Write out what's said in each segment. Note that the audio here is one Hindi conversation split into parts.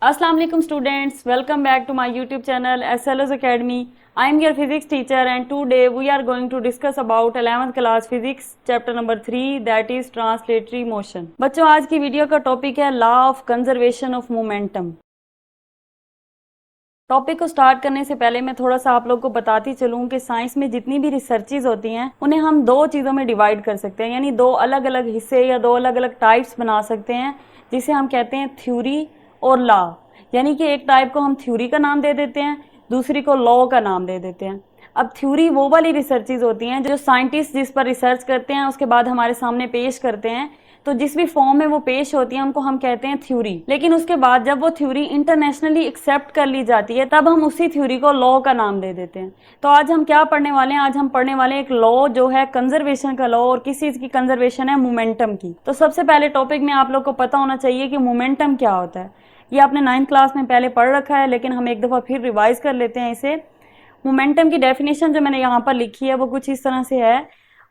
Assalamu alaikum students, welcome back to my YouTube channel SLS Academy. I am your physics teacher and today we are going to discuss about 11th class physics chapter number 3 that is translatory motion. बच्चों आज की वीडियो का टॉपिक है law of conservation of momentum. Topic को स्टार्ट करने से पहले मैं थोड़ा सा आप लोग को बताती चलूं कि साइंस में जितनी भी रिसर्चेज होती हैं उन्हें हम दो चीज़ों में डिवाइड कर सकते हैं, यानी दो अलग अलग हिस्से या दो अलग अलग टाइप्स बना सकते हैं, जिसे हम कहते हैं थ्योरी और लॉ। यानी कि एक टाइप को हम थ्योरी का नाम दे देते हैं, दूसरी को लॉ का नाम दे देते हैं। अब थ्योरी वो वाली रिसर्चेज होती हैं जो साइंटिस्ट जिस पर रिसर्च करते हैं उसके बाद हमारे सामने पेश करते हैं, तो जिस भी फॉर्म में वो पेश होती है उनको हम कहते हैं थ्योरी। लेकिन उसके बाद जब वो थ्योरी इंटरनेशनली एक्सेप्ट कर ली जाती है तब हम उसी थ्योरी को लॉ का नाम दे देते हैं। तो आज हम क्या पढ़ने वाले हैं? आज हम पढ़ने वाले हैं एक लॉ जो है कंजर्वेशन का लॉ। और किस चीज की कंजर्वेशन है? मोमेंटम की। तो सबसे पहले टॉपिक में आप लोग को पता होना चाहिए कि मोमेंटम क्या होता है। ये आपने 9th क्लास में पहले पढ़ रखा है, लेकिन हम एक दफ़ा फिर रिवाइज कर लेते हैं इसे। मोमेंटम की डेफिनेशन जो मैंने यहाँ पर लिखी है वो कुछ इस तरह से है,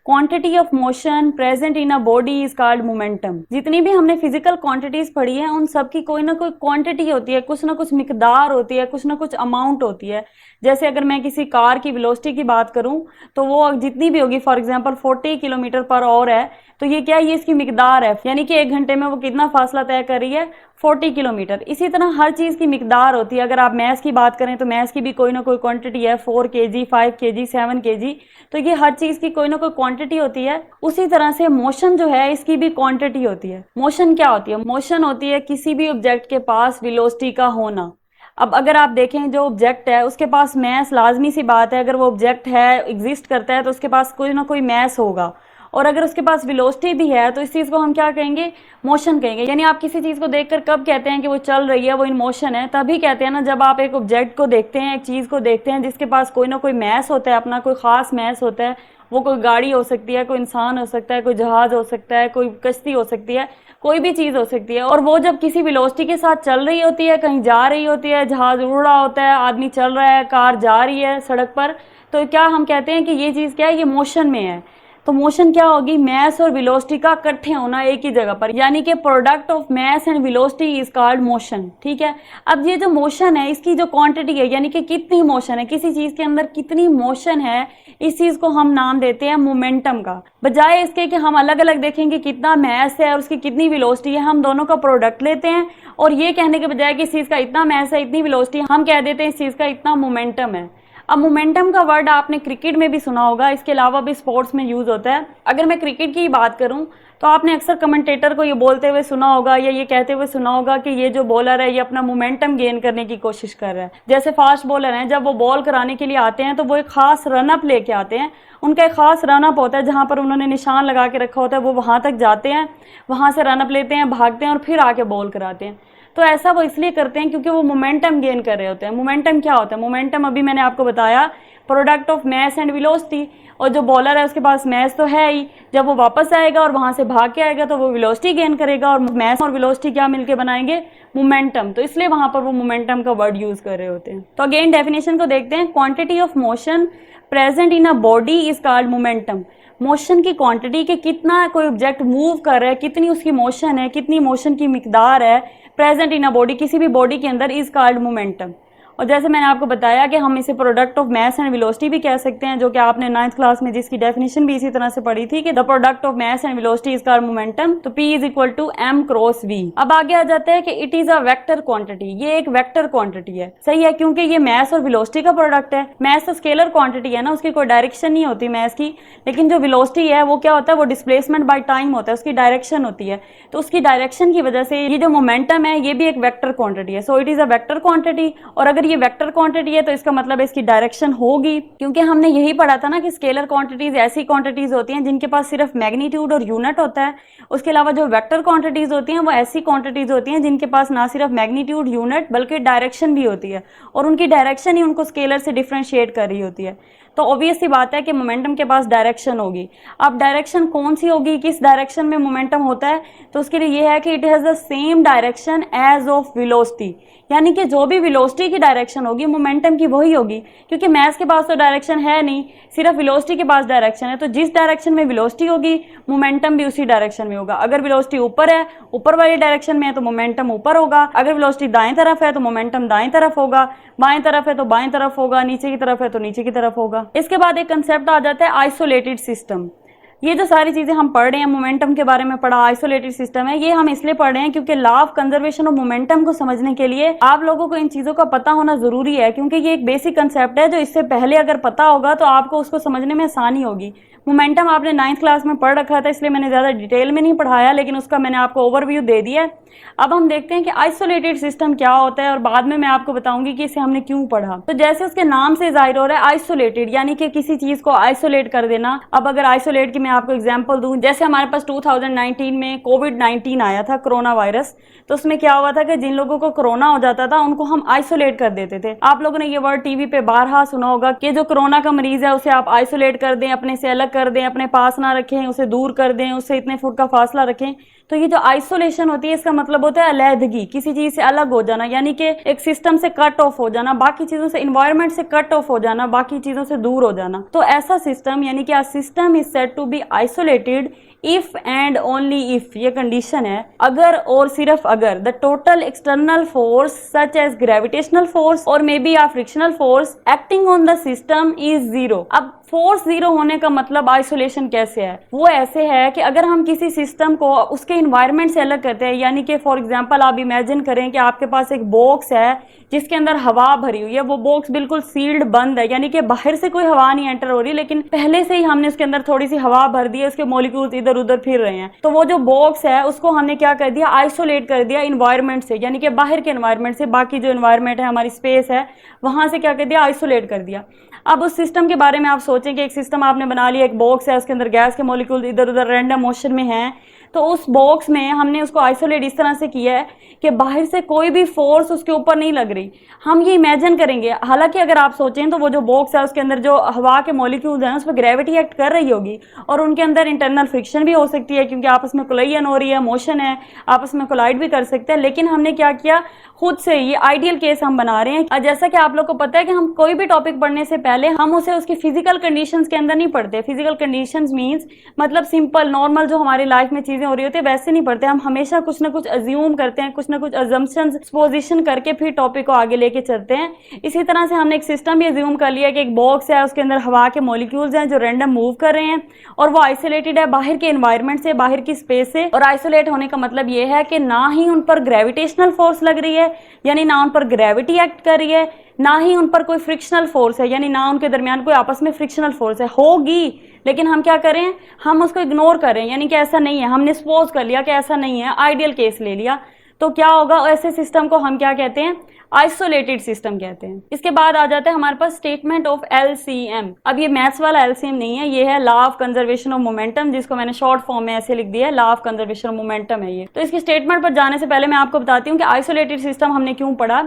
quantity of motion present in a body is called momentum. जितनी भी हमने फिजिकल क्वांटिटीज पढ़ी है उन सब की कोई ना कोई क्वांटिटी होती है, कुछ ना कुछ मिकदार होती है, कुछ ना कुछ अमाउंट होती है। जैसे अगर मैं किसी कार की वेलोसिटी की बात करूं तो वो जितनी भी होगी, for example 40 kilometre per hour है, तो ये क्या है? ये इसकी मिकदार है, यानी कि 1 घंटे में वो कितना फासला तय कर रही है? 40 किलोमीटर। इसी तरह हर चीज की मिकदार होती है। अगर आप मैथ्स की बात करें तो मैथ्स की भी कोई ना कोई क्वांटिटी है, 4 kg, 5 kg, 7 kg। तो ये हर चीज की कोई ना कोई क्वांटिटी होती है। उसी तरह से मोशन जो है इसकी भी क्वांटिटी होती है। मोशन क्या होती है? मोशन होती है किसी भी ऑब्जेक्ट के पास वेलोसिटी का होना। अब अगर आप देखें जो ऑब्जेक्ट है उसके पास मैस लाजमी सी बात है, अगर वो ऑब्जेक्ट है, एग्जिस्ट करता है, तो उसके पास कोई ना कोई मैस होगा। और अगर उसके पास वेलोसिटी भी है तो इस चीज को हम क्या कहेंगे? मोशन कहेंगे। यानी आप किसी चीज को देखकर कब कहते हैं कि वो चल रही है, वो इन मोशन है? तभी कहते हैं ना जब आप एक ऑब्जेक्ट को देखते हैं, एक चीज को देखते हैं जिसके पास कोई ना कोई मैस होता है, अपना कोई खास मैस होता है। वो कोई गाड़ी हो सकती है, कोई इंसान हो सकता है, कोई जहाज हो सकता है, कोई कश्ती हो सकती है, कोई भी चीज हो सकती है। और वो जब किसी वेलोसिटी के साथ चल रही होती है, कहीं जा रही होती है, जहाज उड़ रहा होता है, आदमी चल रहा है, कार जा रही है सड़क पर, तो क्या हम कहते हैं कि ये चीज क्या है? ये मोशन में है। तो मोशन क्या होगी? मैस और वेलोसिटी का इकट्ठे होना एक ही जगह पर, यानी कि product of mass and velocity is called motion. ठीक है। अब ये जो मोशन है इसकी जो क्वांटिटी है, यानी कि कितनी मोशन है, किसी चीज के अंदर कितनी मोशन है, इस चीज को हम नाम देते हैं मोमेंटम का। बजाय इसके कि हम अलग अलग देखेंगे कितना मैस है और उसकी कितनी वेलोसिटी है, हम दोनों का प्रोडक्ट लेते हैं और ये कहने के बजाय कि इस चीज का इतना मैस है, इतनी वेलोसिटी, हम कह देते हैं इस चीज का इतना मोमेंटम है। अब मोमेंटम का वर्ड आपने क्रिकेट में भी सुना होगा, इसके अलावा भी स्पोर्ट्स में यूज होता है। अगर मैं क्रिकेट की बात करूं तो आपने अक्सर कमेंटेटर को ये बोलते हुए सुना होगा या ये कहते हुए सुना होगा कि ये जो बॉलर है ये अपना मोमेंटम गेन करने की कोशिश कर रहा है। जैसे फास्ट बॉलर हैं, जब वो बॉल कराने के लिए आते हैं तो वो एक खास रनअप लेके आते हैं। उनका एक खास रनअप होता है जहां पर उन्होंने निशान लगा के रखा होता है, वो वहां तक जाते हैं, वहां से रनअप लेते हैं, भागते हैं और फिर आके बॉल कराते हैं। तो ऐसा वो इसलिए करते हैं क्योंकि वो मोमेंटम गेन कर रहे होते हैं। मोमेंटम क्या होता है? मोमेंटम अभी मैंने आपको बताया, product of mass and velocity. और जो बॉलर है उसके पास मैस तो है ही, जब वो वापस आएगा और वहां से भाग के आएगा तो वो वेलोसिटी गेन करेगा, और मैस और वेलोसिटी क्या मिलके बनाएंगे? मोमेंटम। तो इसलिए वहां पर वो मोमेंटम का वर्ड यूज कर रहे होते हैं। तो अगेन डेफिनेशन को देखते हैं, quantity of motion present in a body is called momentum. Motion की क्वांटिटी के कितना कोई ऑब्जेक्ट मूव कर रहा है, कितनी उसकी मोशन है, कितनी मोशन की मिकदार है प्रेजेंट इन अ बॉडी, किसी भी बॉडी के अंदर, इज कॉल्ड मोमेंटम। और जैसे मैंने आपको बताया कि हम इसे product of mass and velocity भी कह सकते हैं, जो कि आपने 9th क्लास में जिसकी डेफिनेशन भी इसी तरह से पढ़ी थी कि the product of mass and velocity is called momentum. तो P is equal to M cross V। अब आगे आ जाता है कि it is a vector quantity. ये एक वेक्टर क्वांटिटी है, सही है, क्योंकि ये मैस और वेलोसिटी का प्रोडक्ट है। मैस तो स्केलर क्वांटिटी है ना, उसकी कोई डायरेक्शन नहीं होती मैस की, लेकिन जो वेलोसिटी है वो क्या होता है? वो डिस्प्लेसमेंट बाय टाइम होता है, उसकी डायरेक्शन होती है। तो उसकी डायरेक्शन की वजह से ये जो मोमेंटम है ये भी एक वेक्टर क्वांटिटी है। So it is a vector quantity. और अगर ये वेक्टर क्वांटिटी है तो इसका मतलब इसकी डायरेक्शन होगी, क्योंकि हमने यही पढ़ा था ना कि स्केलर क्वांटिटीज ऐसी क्वांटिटीज होती हैं जिनके पास सिर्फ मैग्नीट्यूड और यूनिट होता है। उसके अलावा जो वेक्टर क्वांटिटीज होती हैं वो ऐसी क्वांटिटीज होती हैं जिनके पास ना सिर्फ मैग्नीट्यूड, यूनिट, बल्कि डायरेक्शन भी होती है, और उनकी डायरेक्शन ही उनको स्केलर से डिफ्रेंशिएट कर रही होती है। तो ऑब्वियस सी बात है कि मोमेंटम के पास डायरेक्शन होगी। अब डायरेक्शन कौन सी होगी, किस डायरेक्शन में मोमेंटम होता है, तो उसके लिए ये है कि it has the same direction as of velocity, यानी कि जो भी वेलोसिटी की डायरेक्शन होगी मोमेंटम की वही होगी, क्योंकि मास के पास तो डायरेक्शन है नहीं, सिर्फ वेलोसिटी के पास डायरेक्शन है। तो जिस डायरेक्शन में वेलोसिटी होगी मोमेंटम भी उसी डायरेक्शन में होगा। अगर वेलोसिटी ऊपर है, ऊपर वाली डायरेक्शन में है, तो मोमेंटम ऊपर होगा। अगर वेलोसिटी दाएं तरफ है तो मोमेंटम दाएं तरफ होगा, बाएं तरफ है तो बाएं तरफ होगा, नीचे की तरफ है तो नीचे की तरफ होगा। इसके बाद एक कंसेप्ट आ जाता है आइसोलेटेड सिस्टम। ये जो सारी चीजें हम पढ़ रहे हैं, मोमेंटम के बारे में पढ़ा, आइसोलेटेड सिस्टम है, ये हम इसलिए पढ़ रहे हैं क्योंकि law of conservation of momentum को समझने के लिए आप लोगों को इन चीजों का पता होना जरूरी है, क्योंकि ये एक बेसिक कंसेप्ट है जो इससे पहले अगर पता होगा तो आपको उसको समझने में आसानी होगी। मोमेंटम आपने 9th क्लास में पढ़ रखा था, इसलिए मैंने ज्यादा डिटेल में नहीं पढ़ाया, लेकिन उसका मैंने आपको ओवरव्यू दे दिया है। अब हम देखते हैं कि आइसोलेटेड सिस्टम क्या होता है और बाद में मैं आपको बताऊंगी कि इसे हमने क्यों पढ़ा। तो जैसे उसके नाम से जाहिर हो रहा है आइसोलेटेड, यानी कि किसी चीज को आइसोलेट कर देना। अब अगर आइसोलेट की मैं आपको एग्जांपल दूं, जैसे हमारे पास 2019 में कोविड-19 आया था, कोरोना वायरस, तो उसमें क्या हुआ था कि जिन लोगों को कोरोना हो जाता था उनको हम आइसोलेट कर देते थे। आप लोगों ने ये वर्ड टीवी पे बारहा सुना होगा कि जो कोरोना का मरीज है उसे आप आइसोलेट कर दें, अपने से अलग कर दें, अपने पास ना रखें, उसे दूर कर दें, उससे इतने फुट का फासला रखें। तो ये जो आइसोलेशन होती है इसका मतलब होता है अलैदगी, किसी चीज से अलग हो जाना, यानी कि एक सिस्टम से कट ऑफ हो जाना, बाकी चीजों से, इन्वायरमेंट से कट ऑफ हो जाना, बाकी चीजों से दूर हो जाना। तो ऐसा सिस्टम, यानी कि system is said to be isolated if and only if, ये कंडीशन है, अगर और सिर्फ अगर the total external force such as gravitational force और may be frictional force acting on the system is zero. अब फोर्स जीरो होने का मतलब आइसोलेशन कैसे है, वो ऐसे है कि अगर हम किसी सिस्टम को उसके इन्वायरमेंट से अलग करते हैं, यानी कि फॉर एग्जांपल आप इमेजिन करें कि आपके पास एक बॉक्स है जिसके अंदर हवा भरी हुई है, वो बॉक्स बिल्कुल सील्ड बंद है, यानी कि बाहर से कोई हवा नहीं एंटर हो रही, लेकिन पहले से ही हमने उसके अंदर थोड़ी सी हवा भर दी है, उसके मॉलिक्यूल्स इधर उधर फिर रहे हैं। तो वो जो बॉक्स है उसको हमने क्या कर दिया, आइसोलेट कर दिया इन्वायरमेंट से, यानी कि बाहर के इन्वायरमेंट से, बाकी जो इन्वायरमेंट है हमारी स्पेस है वहां से क्या कर दिया, आइसोलेट कर दिया। अब उस सिस्टम के बारे में आप सोचें कि एक सिस्टम आपने बना लिया, एक बॉक्स है, उसके अंदर गैस के मॉलिक्यूल इधर उधर रैंडम मोशन में हैं, तो उस बॉक्स में हमने उसको आइसोलेट इस तरह से किया है कि बाहर से कोई भी फोर्स उसके ऊपर नहीं लग रही। हम ये इमेजिन करेंगे, हालांकि अगर आप सोचें तो वो जो बॉक्स है उसके अंदर जो हवा के मॉलिक्यूल्स हैं उस पर ग्रेविटी एक्ट कर रही होगी और उनके अंदर इंटरनल फ्रिक्शन भी हो सकती है, क्योंकि आपस में कोलाइजन हो रही है, मोशन है, आपस में कोलाइड भी कर सकते हैं। लेकिन हमने क्या किया, खुद से ये आइडियल केस हम बना रहे हैं। जैसा कि आप लोग को पता है कि हम कोई भी टॉपिक पढ़ने से पहले हम उसे उसकी फिजिकल कंडीशंस के अंदर नहीं पढ़ते। फिजिकल कंडीशंस मींस मतलब सिंपल नॉर्मल जो हमारी लाइफ में चीजें हो रही होती है वैसे नहीं पढ़ते, हम हमेशा कुछ ना कुछ अज्यूम करते हैं, कुछ ना कुछ अजम्पशंस, सपोजिशन करके फिर टॉपिक को आगे लेके चलते हैं। इसी तरह से हमने एक सिस्टम भी अज्यूम कर लिया कि एक बॉक्स है, उसके अंदर हवा के मॉलिक्यूल्स हैं जो रैंडम मूव कर रहे हैं और वो आइसोलेटेड है बाहर के एनवायरनमेंट से, बाहर की स्पेस से। और आइसोलेट होने का मतलब ये है कि ना ही उन पर ग्रेविटेशनल फोर्स लग रही है, यानी ना उन पर ग्रेविटी एक्ट कर रही है, ना ही उन पर कोई फ्रिक्शनल फोर्स है, यानी ना उनके दरमियान कोई आपस में फ्रिक्शनल फोर्स है। होगी लेकिन हम क्या करें, हम उसको इग्नोर करें, यानी कि ऐसा नहीं है, हमने सपोज कर लिया कि ऐसा नहीं है, आइडियल केस ले लिया। तो क्या होगा, ऐसे सिस्टम को हम क्या कहते हैं, आइसोलेटेड सिस्टम कहते हैं। इसके बाद आ जाता है हमारे पास स्टेटमेंट ऑफ LCM। अब ये मैथ्स वाला LCM नहीं है, ये है law of conservation of momentum, जिसको मैंने शॉर्ट फॉर्म में ऐसे लिख दिया है, law of conservation of momentum है ये। तो इसकी स्टेटमेंट पर जाने से पहले मैं आपको बताती हूँ कि आइसोलेटेड सिस्टम हमने क्यों पढ़ा,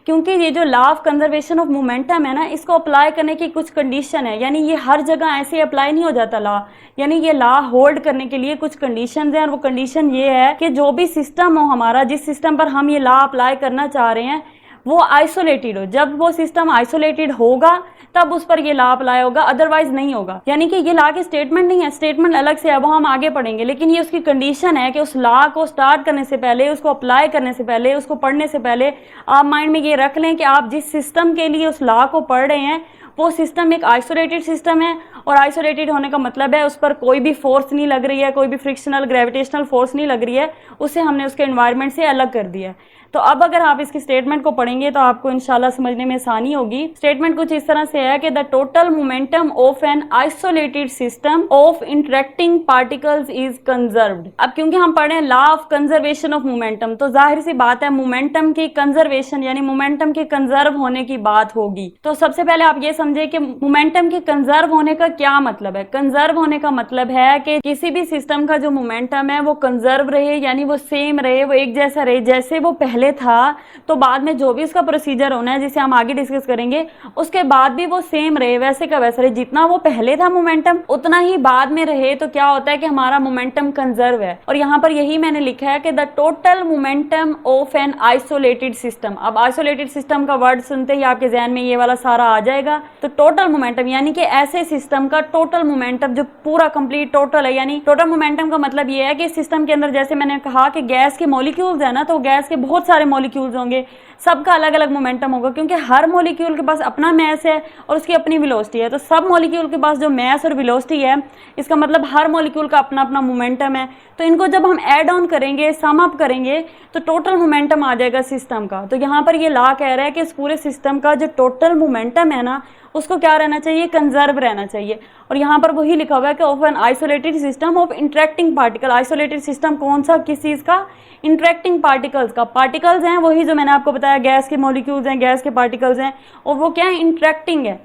क्योंकि ये जो law of conservation of momentum है ना, इसको अप्लाई करने की कुछ कंडीशन है, यानी ये हर जगह ऐसे अप्लाई नहीं हो जाता लॉ, यानी ये लॉ होल्ड करने के लिए कुछ कंडीशन है। और वो कंडीशन ये है कि जो भी सिस्टम हो हमारा, जिस सिस्टम पर हम ये लॉ अप्लाई करना चाह रहे हैं वो आइसोलेटेड हो। जब वो सिस्टम आइसोलेटेड होगा तब उस पर ये लॉ अप्लाई होगा, अदरवाइज नहीं होगा। यानी कि ये लॉ की स्टेटमेंट नहीं है, स्टेटमेंट अलग से है, वो हम आगे पढ़ेंगे, लेकिन ये उसकी कंडीशन है कि उस लॉ को स्टार्ट करने से पहले, उसको अप्लाई करने से पहले, उसको पढ़ने से पहले आप माइंड में ये रख लें कि आप जिस सिस्टम के लिए उस लॉ को पढ़ रहे हैं वो सिस्टम एक आइसोलेटेड सिस्टम है। और आइसोलेटेड होने का मतलब है उस पर कोई भी फोर्स नहीं लग रही है, कोई भी फ्रिक्शनल ग्रेविटेशनल फोर्स नहीं लग रही है, उसे हमने उसके एनवायरनमेंट से अलग कर दिया है। तो अब अगर आप इसकी स्टेटमेंट को पढ़ेंगे तो आपको इंशाल्लाह समझने में आसानी होगी। स्टेटमेंट कुछ इस तरह से है कि the total momentum of an isolated system of interacting particles is conserved. अब क्योंकि हम पढ़े law of conservation of momentum, तो जाहिर सी बात है मोमेंटम की कंजर्वेशन यानी मोमेंटम के कंजर्व होने की बात होगी। तो सबसे पहले आप ये समझे कि मोमेंटम के कंजर्व होने का क्या मतलब है। कंजर्व होने का मतलब है कि किसी भी सिस्टम का जो मोमेंटम है वो कंजर्व रहे, यानी वो सेम रहे, वो एक जैसा रहे जैसे वो पहले था। तो बाद में जो भी उसका प्रोसीजर होना है, जिसे हम आगे डिस्कस करेंगे, उसके बाद भी वो सेम रहे, वैसे का वैसा रहे, जितना वो पहले था मोमेंटम उतना ही बाद में रहे। तो क्या होता है कि हमारा मोमेंटम कंजर्व है। और यहाँ पर यही मैंने लिखा है कि the total momentum of an isolated system. अब आइसोलेटेड सिस्टम का वर्ड सुनते ही आपके ध्यान में ये वाला सारा आ जाएगा। तो टोटल मोमेंटम यानी कि ऐसे सिस्टम का टोटल मोमेंटम जो पूरा कंप्लीट टोटल है, यानी टोटल मोमेंटम का मतलब ये है कि सिस्टम के अंदर, जैसे मैंने कहा कि गैस के मॉलिक्यूल्स है ना, तो गैस के बहुत सारे मॉलिक्यूल्स होंगे, सबका अलग अलग मोमेंटम होगा, क्योंकि हर मॉलिक्यूल के पास अपना मैस है और उसकी अपनी वेलोसिटी है। तो सब मॉलिक्यूल के पास जो मैस और वेलोसिटी है, इसका मतलब हर मॉलिक्यूल का अपना अपना मोमेंटम है। तो इनको जब हम ऐड ऑन करेंगे, सम अप करेंगे, तो टोटल मोमेंटम आ जाएगा सिस्टम का। तो यहाँ पर ये लॉ कह रहा है कि इस पूरे सिस्टम का जो टोटल मोमेंटम है ना, उसको क्या रहना चाहिए, कंजर्व रहना चाहिए। और यहाँ पर वही लिखा हुआ है कि of an isolated system of interacting particle. Isolated system कौन सा, किस चीज का, इंटरेक्टिंग पार्टिकल्स का। पार्टिकल्स हैं वही जो मैंने आपको बताया, गैस के मॉलिक्यूल्स हैं, गैस के पार्टिकल्स हैं, और वो क्या है, इंटरेक्टिंग है।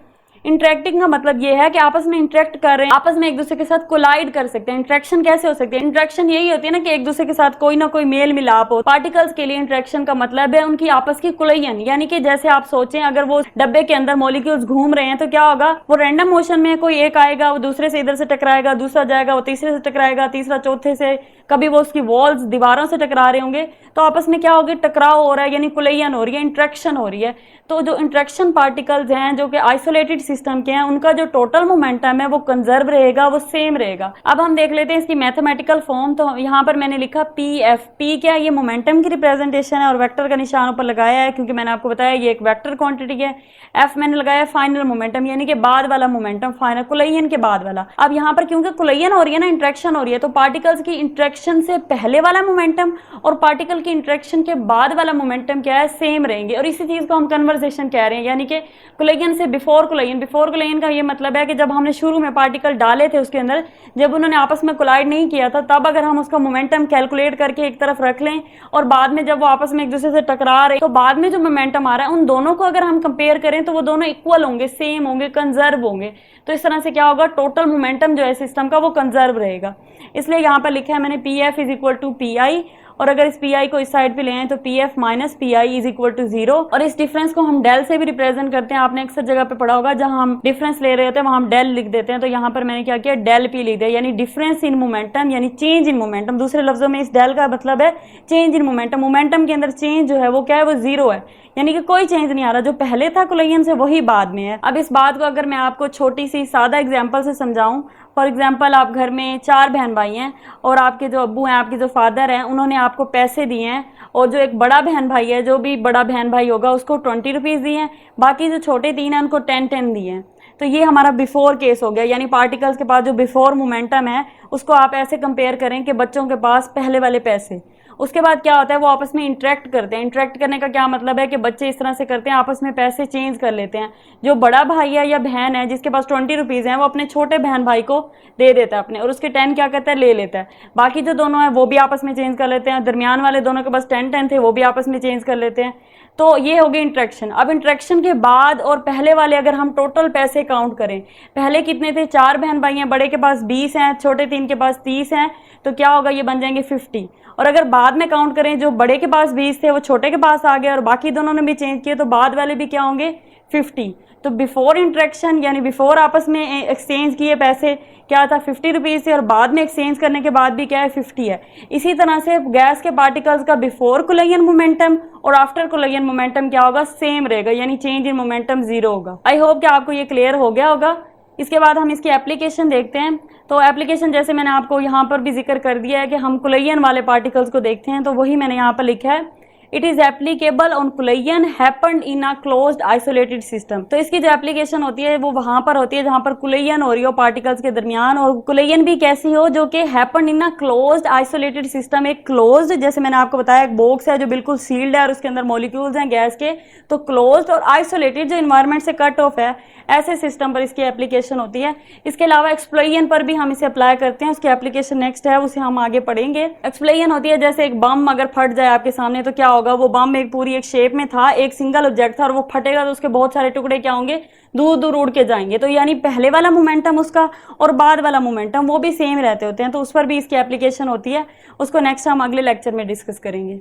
इंटरेक्टिंग का मतलब ये है कि आपस में इंटरेक्ट कर रहे हैं, आपस में एक दूसरे के साथ कोलाइड कर सकते हैं। इंटरेक्शन कैसे हो सकती है, इंटरेक्शन यही होती है ना कि एक दूसरे के साथ कोई ना कोई मेल मिलाप हो। पार्टिकल्स के लिए इंटरेक्शन का मतलब है उनकी आपस की कुलयन, यानी कि जैसे आप सोचें अगर वो डब्बे के अंदर मॉलिक्यूल्स घूम रहे हैं तो क्या होगा, वो रैंडम मोशन में कोई एक आएगा, वो दूसरे से इधर से टकराएगा, दूसरा जाएगा, वो तीसरे से टकराएगा, तीसरा चौथे से, कभी वो उसकी वॉल्स दीवारों से टकरा रहे होंगे, तो आपस में क्या होगी, टकराव हो रहा है, यानी कुलयन हो रही है, इंटरेक्शन हो रही है। तो जो इंटरेक्शन पार्टिकल्स हैं जो कि आइसोलेटेड सिस्टम के हैं, उनका जो टोटल मोमेंटम है वो कंजर्व रहेगा, वो सेम रहेगा। अब हम देख लेते हैं इसकी मैथमेटिकल फॉर्म। तो यहाँ पर मैंने लिखा पी एफ। पी क्या है, ये मोमेंटम की रिप्रेजेंटेशन है, और वेक्टर का निशान ऊपर लगाया है क्योंकि मैंने आपको बताया ये एक वेक्टर क्वांटिटी है। एफ मैंने लगाया फाइनल मोमेंटम, यानी कि बाद वाला मोमेंटम, फाइनल कुलयन के बाद वाला। अब यहाँ पर क्योंकि कुलयन हो रही है ना, इंटरेक्शन हो रही है, तो पार्टिकल्स की इंटरेक्शन से पहले वाला मोमेंटम और पार्टिकल की इंटरेक्शन के बाद वाला मोमेंटम क्या है, सेम रहेंगे। और इसी चीज को हम कन्वर्सेशन कह रहे हैं, यानी कि कुलयन से बिफोर कुलयन। बिफोर कुलयन का ये मतलब है कि जब हमने शुरू में पार्टिकल डाले थे उसके अंदर, जब उन्होंने आपस में कोलाइड नहीं किया था, तब अगर हम उसका मोमेंटम कैलकुलेट करके एक तरफ रख लें, और बाद में जब वो आपस में एक दूसरे से टकरा रहे, तो बाद में जो मोमेंटम आ रहा है उन दोनों को अगर हम कंपेयर करें तो वो दोनों इक्वल होंगे, सेम होंगे, कंजर्व होंगे। तो इस तरह से क्या होगा, टोटल मोमेंटम जो है सिस्टम का वो कंजर्व रहेगा। इसलिए यहाँ पर लिखा है मैंने P F is equal to P I, और अगर इस पी आई को इस साइड पे ले आए तो P F minus P I is equal to 0। और इस डिफरेंस को हम डेल से भी रिप्रेजेंट करते हैं। आपने अक्सर जगह पे पढ़ा होगा जहां हम डिफरेंस ले रहे होते हैं वहां हम डेल लिख देते हैं। तो यहाँ पर मैंने क्या किया, डेल पी लिख दिया, यानी डिफरेंस इन मोमेंटम, यानी चेंज इन मोमेंटम। दूसरे लफ्जों में इस डेल का मतलब है चेंज इन मोमेंटम। मोमेंटम के अंदर चेंज जो है वो क्या है, वो 0 है, यानी कि कोई चेंज नहीं आ रहा। जो पहले था कुलयन से वही बाद में है। अब इस बात को अगर मैं आपको छोटी सी सादा एग्जांपल से समझाऊं, फॉर एग्जांपल आप घर में 4 बहन भाई हैं, और आपके जो अब्बू हैं, आपके जो फादर हैं, उन्होंने आपको पैसे दिए हैं, और जो एक बड़ा बहन भाई है, जो भी बड़ा बहन भाई होगा, उसको 20 रुपीज दिए हैं, बाकी जो छोटे 3 हैं उनको 10 दिए हैं। तो ये हमारा बिफोर केस हो गया, यानी पार्टिकल्स के पास जो बिफोर मोमेंटम है उसको आप ऐसे कंपेयर करें कि बच्चों के पास पहले वाले पैसे। उसके बाद क्या होता है, वो आपस में इंटरेक्ट करते हैं। इंटरेक्ट करने का क्या मतलब है कि बच्चे इस तरह से करते हैं, आपस में पैसे चेंज कर लेते हैं। जो बड़ा भाई है या बहन है जिसके पास 20 रुपीज है, वो अपने छोटे बहन भाई को दे देता है अपने, और उसके 10 क्या करता है, ले लेता है। बाकी जो दोनों है वो भी आपस में चेंज कर लेते हैं। दरमियान वाले दोनों के पास 10 थे, वो भी आपस में चेंज कर लेते हैं। तो ये हो गई इंटरेक्शन। अब इंटरेक्शन के बाद और पहले वाले अगर हम टोटल पैसे काउंट करें, पहले कितने थे, 4 बहन भाई हैं, बड़े के पास 20 हैं, छोटे 3 के पास 30 हैं, तो क्या होगा, ये बन जाएंगे 50। और अगर बाद में काउंट करें, जो बड़े के पास 20 थे वो छोटे के पास आ गए, और बाकी दोनों ने भी चेंज किए, तो बाद वाले भी क्या होंगे, 50। तो बिफोर इंटरेक्शन, यानी बिफोर आपस में एक्सचेंज किए पैसे क्या था, 50 रुपीज से, और बाद में एक्सचेंज करने के बाद भी क्या है, 50 है। इसी तरह से गैस के पार्टिकल्स का बिफोर कुलयन मोमेंटम और आफ्टर कुलयन मोमेंटम क्या होगा, सेम रहेगा, यानी चेंज इन मोमेंटम 0 होगा। आई होप कि आपको ये क्लियर हो गया होगा। इसके बाद हम इसकी एप्लीकेशन देखते हैं। तो एप्लीकेशन जैसे मैंने आपको यहाँ पर भी जिक्र कर दिया है कि हम कुलयन वाले पार्टिकल्स को देखते हैं, तो वही मैंने यहाँ पर लिखा है, it is applicable on collision happened in a closed isolated system. तो इसकी जो एप्लीकेशन होती है वो वहां पर होती है जहां पर कुलयन हो रही हो पार्टिकल्स के दरमियान, और कुलयन भी कैसी हो, जो कि happened in a closed isolated system. एक क्लोज्ड, जैसे मैंने आपको बताया, एक बॉक्स है जो बिल्कुल सील्ड है और उसके अंदर मॉलिक्यूल्स हैं गैस के, तो क्लोज्ड और आइसोलेटेड जो इन्वायरमेंट से कट ऑफ है, ऐसे सिस्टम पर इसकी एप्लीकेशन होती है। इसके अलावा एक्सप्लोजन पर भी हम इसे अप्लाई करते हैं, उसकी एप्लीकेशन नेक्स्ट है, उसे हम आगे पढ़ेंगे। एक्सप्लोजन होती है जैसे एक बम अगर फट जाए आपके सामने तो क्या होगा, वो बम एक पूरी एक शेप में था, एक सिंगल ऑब्जेक्ट था और वो फटेगा तो उसके बहुत सारे टुकड़े क्या होंगे, दूर दूर उड़ के जाएंगे। तो यानी पहले वाला मोमेंटम उसका और बाद वाला मोमेंटम वो भी सेम रहते होते हैं, तो उस पर भी इसकी एप्लीकेशन होती है। उसको नेक्स्ट हम अगले लेक्चर में डिस्कस करेंगे।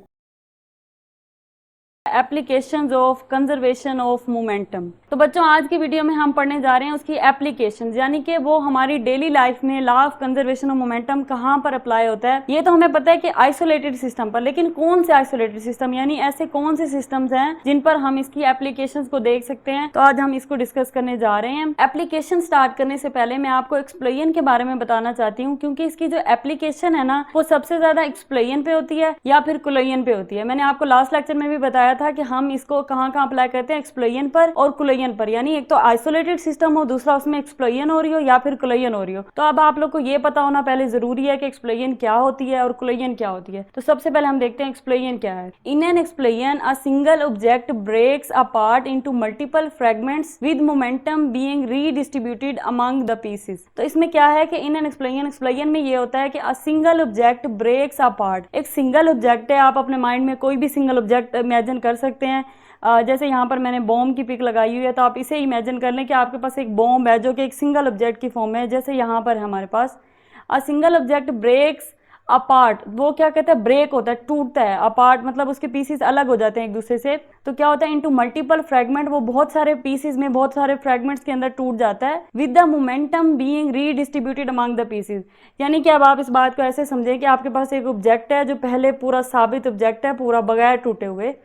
Applications of conservation of momentum. तो बच्चों आज की वीडियो में हम पढ़ने जा रहे हैं उसकी एप्लीकेशंस, यानी कि वो हमारी डेली लाइफ में law of conservation of momentum कहाँ पर अप्लाई होता है। ये तो हमें पता है कि आइसोलेटेड सिस्टम पर, लेकिन कौन से आइसोलेटेड सिस्टम, यानी ऐसे कौन से सिस्टम्स हैं जिन पर हम इसकी एप्लीकेशंस को देख सकते हैं। तो आज हम इसको डिस्कस करने जा रहे हैं। एप्लीकेशन स्टार्ट करने से पहले मैं आपको एक्सप्लेन के बारे में बताना चाहती हूँ, क्योंकि इसकी जो एप्लीकेशन है ना वो सबसे ज्यादा एक्सप्लेन पे होती है या फिर कुलोयन पे होती है। मैंने आपको लास्ट लेक्चर में भी बताया था कि हम इसको कहाँ कहाँ अप्लाई करते हैं, एक्सप्लोयन पर और कुलोयन पर, यानी एक तो आइसोलेटेड सिस्टम हो, दूसरा उसमें एक्सप्लोयन हो रही हो या फिर कुलोयन हो रही हो। तो अब आप लोग को ये पता होना पहले जरूरी है कि एक्सप्लोयन क्या होती है और कुलोयन क्या होती है। तो सबसे पहले हम देखते हैं एक्सप्लोयन क्या है। In an explosion a single object breaks apart into multiple fragments with momentum being redistributed among the pieces. तो इसमें क्या है कि इन एन एक्सप्लोयन में ये होता है कि a single object breaks apart, एक सिंगल ऑब्जेक्ट है, आप अपने माइंड में कोई भी सिंगल ऑब्जेक्ट इमेजिन कर सकते हैं। जैसे यहाँ पर मैंने बॉम्ब की पिक लगाई हुई है, तो आप इसे इमेजिन कर लें कि आपके पास एक बॉम्ब है जो कि एक सिंगल ऑब्जेक्ट की फॉर्म है। जैसे यहाँ पर है हमारे पास a single object breaks apart, वो क्या कहता है, ब्रेक होता है, टूटता है। अपार्ट मतलब उसके पीसेस अलग हो जाते हैं एक दूसरे से। तो क्या होता है, इनटू मल्टीपल फ्रेगमेंट, वो बहुत सारे पीसेस में, बहुत सारे फ्रेगमेंट्स के अंदर टूट जाता है। With the momentum being redistributed among the pieces, यानी कि अब आप इस बात को ऐसे समझें कि आपके पास एक ऑब्जेक्ट है जो पहले पूरा साबित ऑब्जेक्ट है, पूरा बगैर टूटे हुए।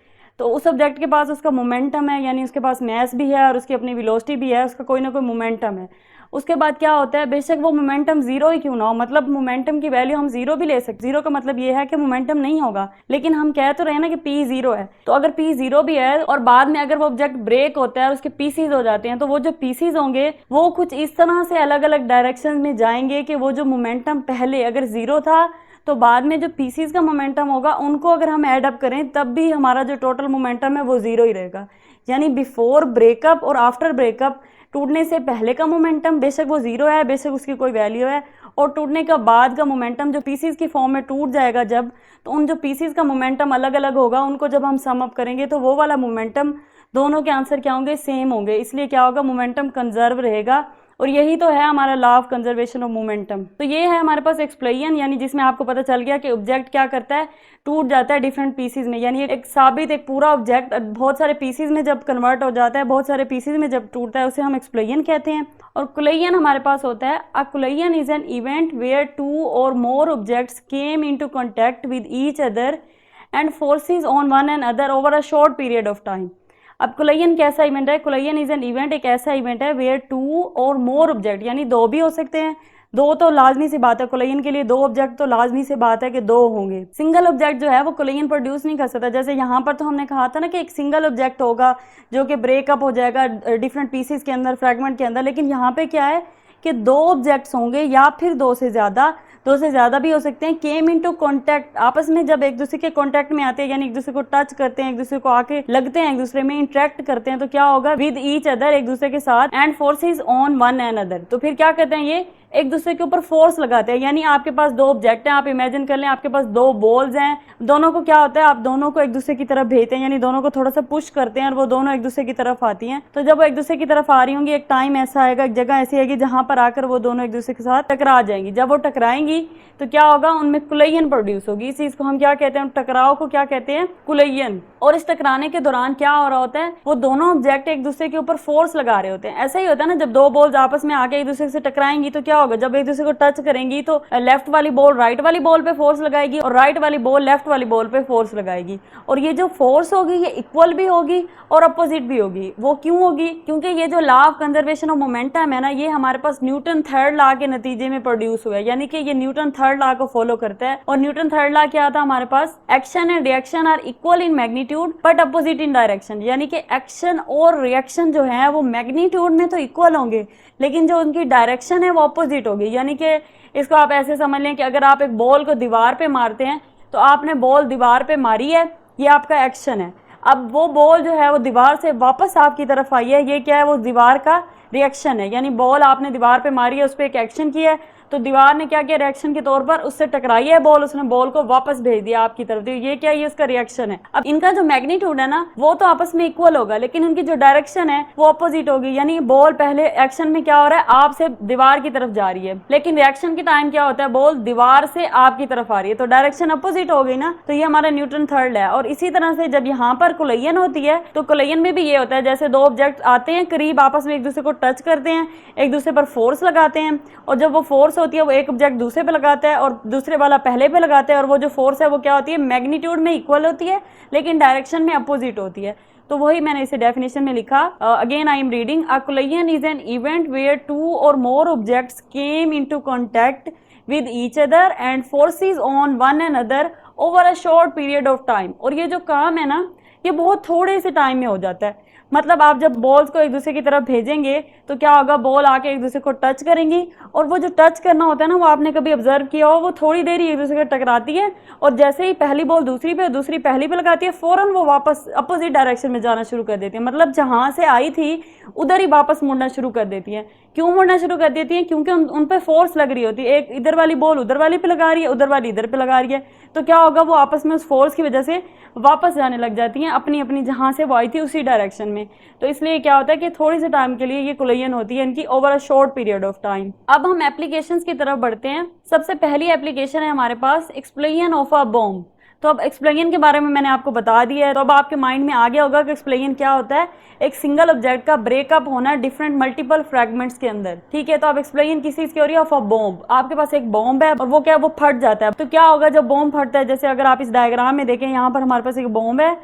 तो उस ऑब्जेक्ट के पास उसका मोमेंटम है, यानी उसके पास मैस भी है और उसकी अपनी वेलोसिटी भी है, उसका कोई ना कोई मोमेंटम है। उसके बाद क्या होता है, बेशक वो मोमेंटम जीरो ही क्यों ना हो, मतलब मोमेंटम की वैल्यू हम जीरो भी ले सकते। जीरो का मतलब ये है कि मोमेंटम नहीं होगा, लेकिन हम कह तो रहे हैं ना कि पी जीरो है। तो अगर पी जीरो भी है और बाद में अगर वो ऑब्जेक्ट ब्रेक होता है, उसके पीसीज हो जाते हैं, तो वो जो पीसीज होंगे वो कुछ इस तरह से अलग अलग डायरेक्शन में जाएंगे कि वो जो मोमेंटम पहले अगर जीरो था, तो बाद में जो पीसीज का मोमेंटम होगा उनको अगर हम ऐड अप करें तब भी हमारा जो टोटल मोमेंटम है वो जीरो ही रहेगा। यानी बिफोर ब्रेकअप और आफ्टर ब्रेकअप, टूटने से पहले का मोमेंटम बेशक वो जीरो है, बेशक उसकी कोई वैल्यू है, और टूटने का बाद का मोमेंटम जो पीसीज की फॉर्म में टूट जाएगा जब, तो उन जो पीसीज का मोमेंटम अलग अलग होगा उनको जब हम सम अप करेंगे तो वो वाला मोमेंटम, दोनों के आंसर क्या होंगे, सेम होंगे। इसलिए क्या होगा, मोमेंटम कंजर्व रहेगा। और यही तो है हमारा law of conservation of momentum. तो ये है हमारे पास एक्सप्लोयन, यानी जिसमें आपको पता चल गया कि ऑब्जेक्ट क्या करता है, टूट जाता है डिफरेंट पीसेज में। यानी एक साबित, एक पूरा ऑब्जेक्ट बहुत सारे पीसेज में जब कन्वर्ट हो जाता है, बहुत सारे पीसेज में जब टूटता है, उसे हम एक्सप्लोयन कहते हैं। और कुलोयन हमारे पास होता है, a collision is an event where two or more objects came into contact with each other and forces on one and other over a short period of time. अब कुलोयन कैसा इवेंट है, कुलोयन इज एन इवेंट, एक ऐसा इवेंट है where two or more object, यानी दो भी हो सकते हैं, दो तो लाजमी सी बात है, कुलोयन के लिए दो ऑब्जेक्ट तो लाजमी सी बात है कि दो होंगे। सिंगल ऑब्जेक्ट जो है वो कुलोयन प्रोड्यूस नहीं कर सकता। जैसे यहाँ पर तो हमने कहा था ना कि एक सिंगल ऑब्जेक्ट होगा जो कि ब्रेकअप हो जाएगा डिफरेंट पीसेस के अंदर, फ्रेगमेंट के अंदर, लेकिन यहाँ पे क्या है कि दो ऑब्जेक्ट्स होंगे या फिर दो से ज्यादा भी हो सकते हैं। केम इनटू कांटेक्ट, आपस में जब एक दूसरे के कांटेक्ट में आते हैं, यानी एक दूसरे को टच करते हैं, एक दूसरे को आके लगते हैं, एक दूसरे में इंटरेक्ट करते हैं, तो क्या होगा, विद ईच अदर, एक दूसरे के साथ, and forces on one and other. तो फिर क्या कहते हैं, ये एक दूसरे के ऊपर फोर्स लगाते हैं। यानी आपके पास दो ऑब्जेक्ट हैं, आप इमेजिन कर लें आपके पास दो बॉल्स हैं, दोनों को क्या होता है, आप दोनों को एक दूसरे की तरफ भेजते हैं, यानी दोनों को थोड़ा सा पुश करते हैं और वो दोनों एक दूसरे की तरफ आती हैं। तो जब वो एक दूसरे की तरफ आ रही होंगी, एक टाइम ऐसा आएगा, एक जगह ऐसी आएगी जहां पर आकर वो दोनों एक दूसरे के साथ टकरा जाएंगी। जब वो टकराएंगी तो क्या होगा, उनमें कुलोयन प्रोड्यूस होगी। इस चीज को हम क्या कहते हैं, टकराव को क्या कहते हैं, कुलोयन। और इस टकराने के दौरान क्या हो रहा होता है, वो दोनों ऑब्जेक्ट एक दूसरे के ऊपर फोर्स लगा रहे होते हैं। ऐसा ही होता है ना, जब दो बॉल्स आपस में आके एक दूसरे से टकराएंगी तो क्या होगा, जब एक दूसरे को टच करेंगी तो लेफ्ट वाली बॉल राइट वाली बॉल पे फोर्स लगाएगी और राइट वाली बॉल लेफ्ट वाली बॉल पे फोर्स लगाएगी। और ये जो फोर्स होगी ये इक्वल भी होगी और अपोजिट भी होगी। वो क्यों होगी, क्योंकि ये जो law of conservation of momentum है ना, ये हमारे पास न्यूटन थर्ड लॉ के नतीजे में प्रोड्यूस हुआ है। यानी कि ये न्यूटन थर्ड लॉ को फॉलो करता है। और न्यूटन थर्ड लॉ क्या था हमारे पास, action and reaction are equal in magnitude but opposite in direction. यानी कि एक्शन और रिएक्शन जो है वो मैग्नीट्यूड में तो इक्वल होंगे, लेकिन जो उनकी डायरेक्शन है वो अपोजिट होगी। यानी कि इसको आप ऐसे समझ लें कि अगर आप एक बॉल को दीवार पे मारते हैं, तो आपने बॉल दीवार पे मारी है, ये आपका एक्शन है। अब वो बॉल जो है वो दीवार से वापस आपकी तरफ आई है, ये क्या है, वो दीवार का रिएक्शन है, यानी बॉल आपने दीवार पे मारी है, उस पर एक एक्शन किया है, तो दीवार ने क्या किया, रिएक्शन के तौर पर उससे टकराई है बॉल, उसने बॉल को वापस भेज दिया आपकी तरफ, तो ये क्या, ये उसका रिएक्शन है। अब इनका जो मैग्नीट्यूड है ना वो तो आपस में इक्वल होगा, लेकिन उनकी जो डायरेक्शन है वो अपोजिट होगी, यानी बॉल पहले एक्शन में क्या हो रहा है, आपसे दीवार की तरफ जा रही है, लेकिन रिएक्शन के टाइम क्या होता है, बॉल दीवार से आपकी तरफ आ रही है, तो डायरेक्शन अपोजिट हो गई ना, तो ये हमारा न्यूटन थर्ड है। और इसी तरह से जब यहाँ पर कोलिजन होती है तो कोलिजन में भी ये होता है, जैसे दो ऑब्जेक्ट आते हैं करीब, आपस में एक दूसरे को टच करते हैं, एक दूसरे पर फोर्स लगाते हैं, और जब वो फोर्स होती है वो एक ऑब्जेक्ट दूसरे पे लगाता है और दूसरे वाला पहले पे लगाता है, और वो जो फोर्स है वो क्या होती है, मैग्नीट्यूड में इक्वल होती है लेकिन डायरेक्शन में अपोजिट होती है। तो वही मैंने इसे डेफिनेशन में लिखा, again I am reading, a collision is an event where two or more objects came into contact with each other and forces on one another over a short period of time। और ये जो काम है ना ये बहुत थोड़े से टाइम में हो जाता है, मतलब आप जब बॉल्स को एक दूसरे की तरफ भेजेंगे तो क्या होगा, बॉल आके एक दूसरे को टच करेंगी, और वो जो टच करना होता है ना वो आपने कभी ऑब्जर्व किया हो, वो थोड़ी देर ही एक दूसरे को टकराती है, और जैसे ही पहली बॉल दूसरी पे और दूसरी पहली पे लगाती है फौरन वो वापस अपोजिट डायरेक्शन में जाना शुरू कर देती है, मतलब जहां से आई थी उधर ही वापस मुड़ना शुरू कर देती है। क्यों मुड़ना शुरू कर देती है, क्योंकि उन पे फोर्स लग रही होती है, एक इधर वाली बॉल उधर वाली पे लगा रही है, उधर वाली इधर पे लगा रही है, तो क्या होगा, वो आपस में उस फोर्स की वजह से वापस जाने लग जाती हैं अपनी अपनी जहां से वो आई थी उसी डायरेक्शन में। तो इसलिए क्या होता है कि थोड़ी से टाइम के लिए ये कोलिजन होती है इनकी over a short period of time. अब हम एप्लीकेशंस की तरफ बढ़ते हैं। सबसे पहली एप्लीकेशन है हमारे पास एक्सप्लोजन ऑफ अ बॉम्ब। तो अब एक्सप्लोजन के बारे में मैंने आपको बता दिया है, तो अब आपके माइंड में आ गया होगा कि एक्सप्लोजन क्या होता है, एक सिंगल ऑब्जेक्ट का ब्रेकअप होना डिफरेंट मल्टीपल फ्रैगमेंट्स के अंदर, ठीक है। तो अब एक्सप्लोजन किस चीज की हो रही है, ऑफ अ बॉम्ब। आपके पास एक बॉम्ब है और वो क्या, वो फट जाता है, तो क्या होगा जब बॉम्ब फटता है, जैसे अगर आप इस डायग्राम में देखें, यहाँ पर हमारे पास एक बॉम्ब है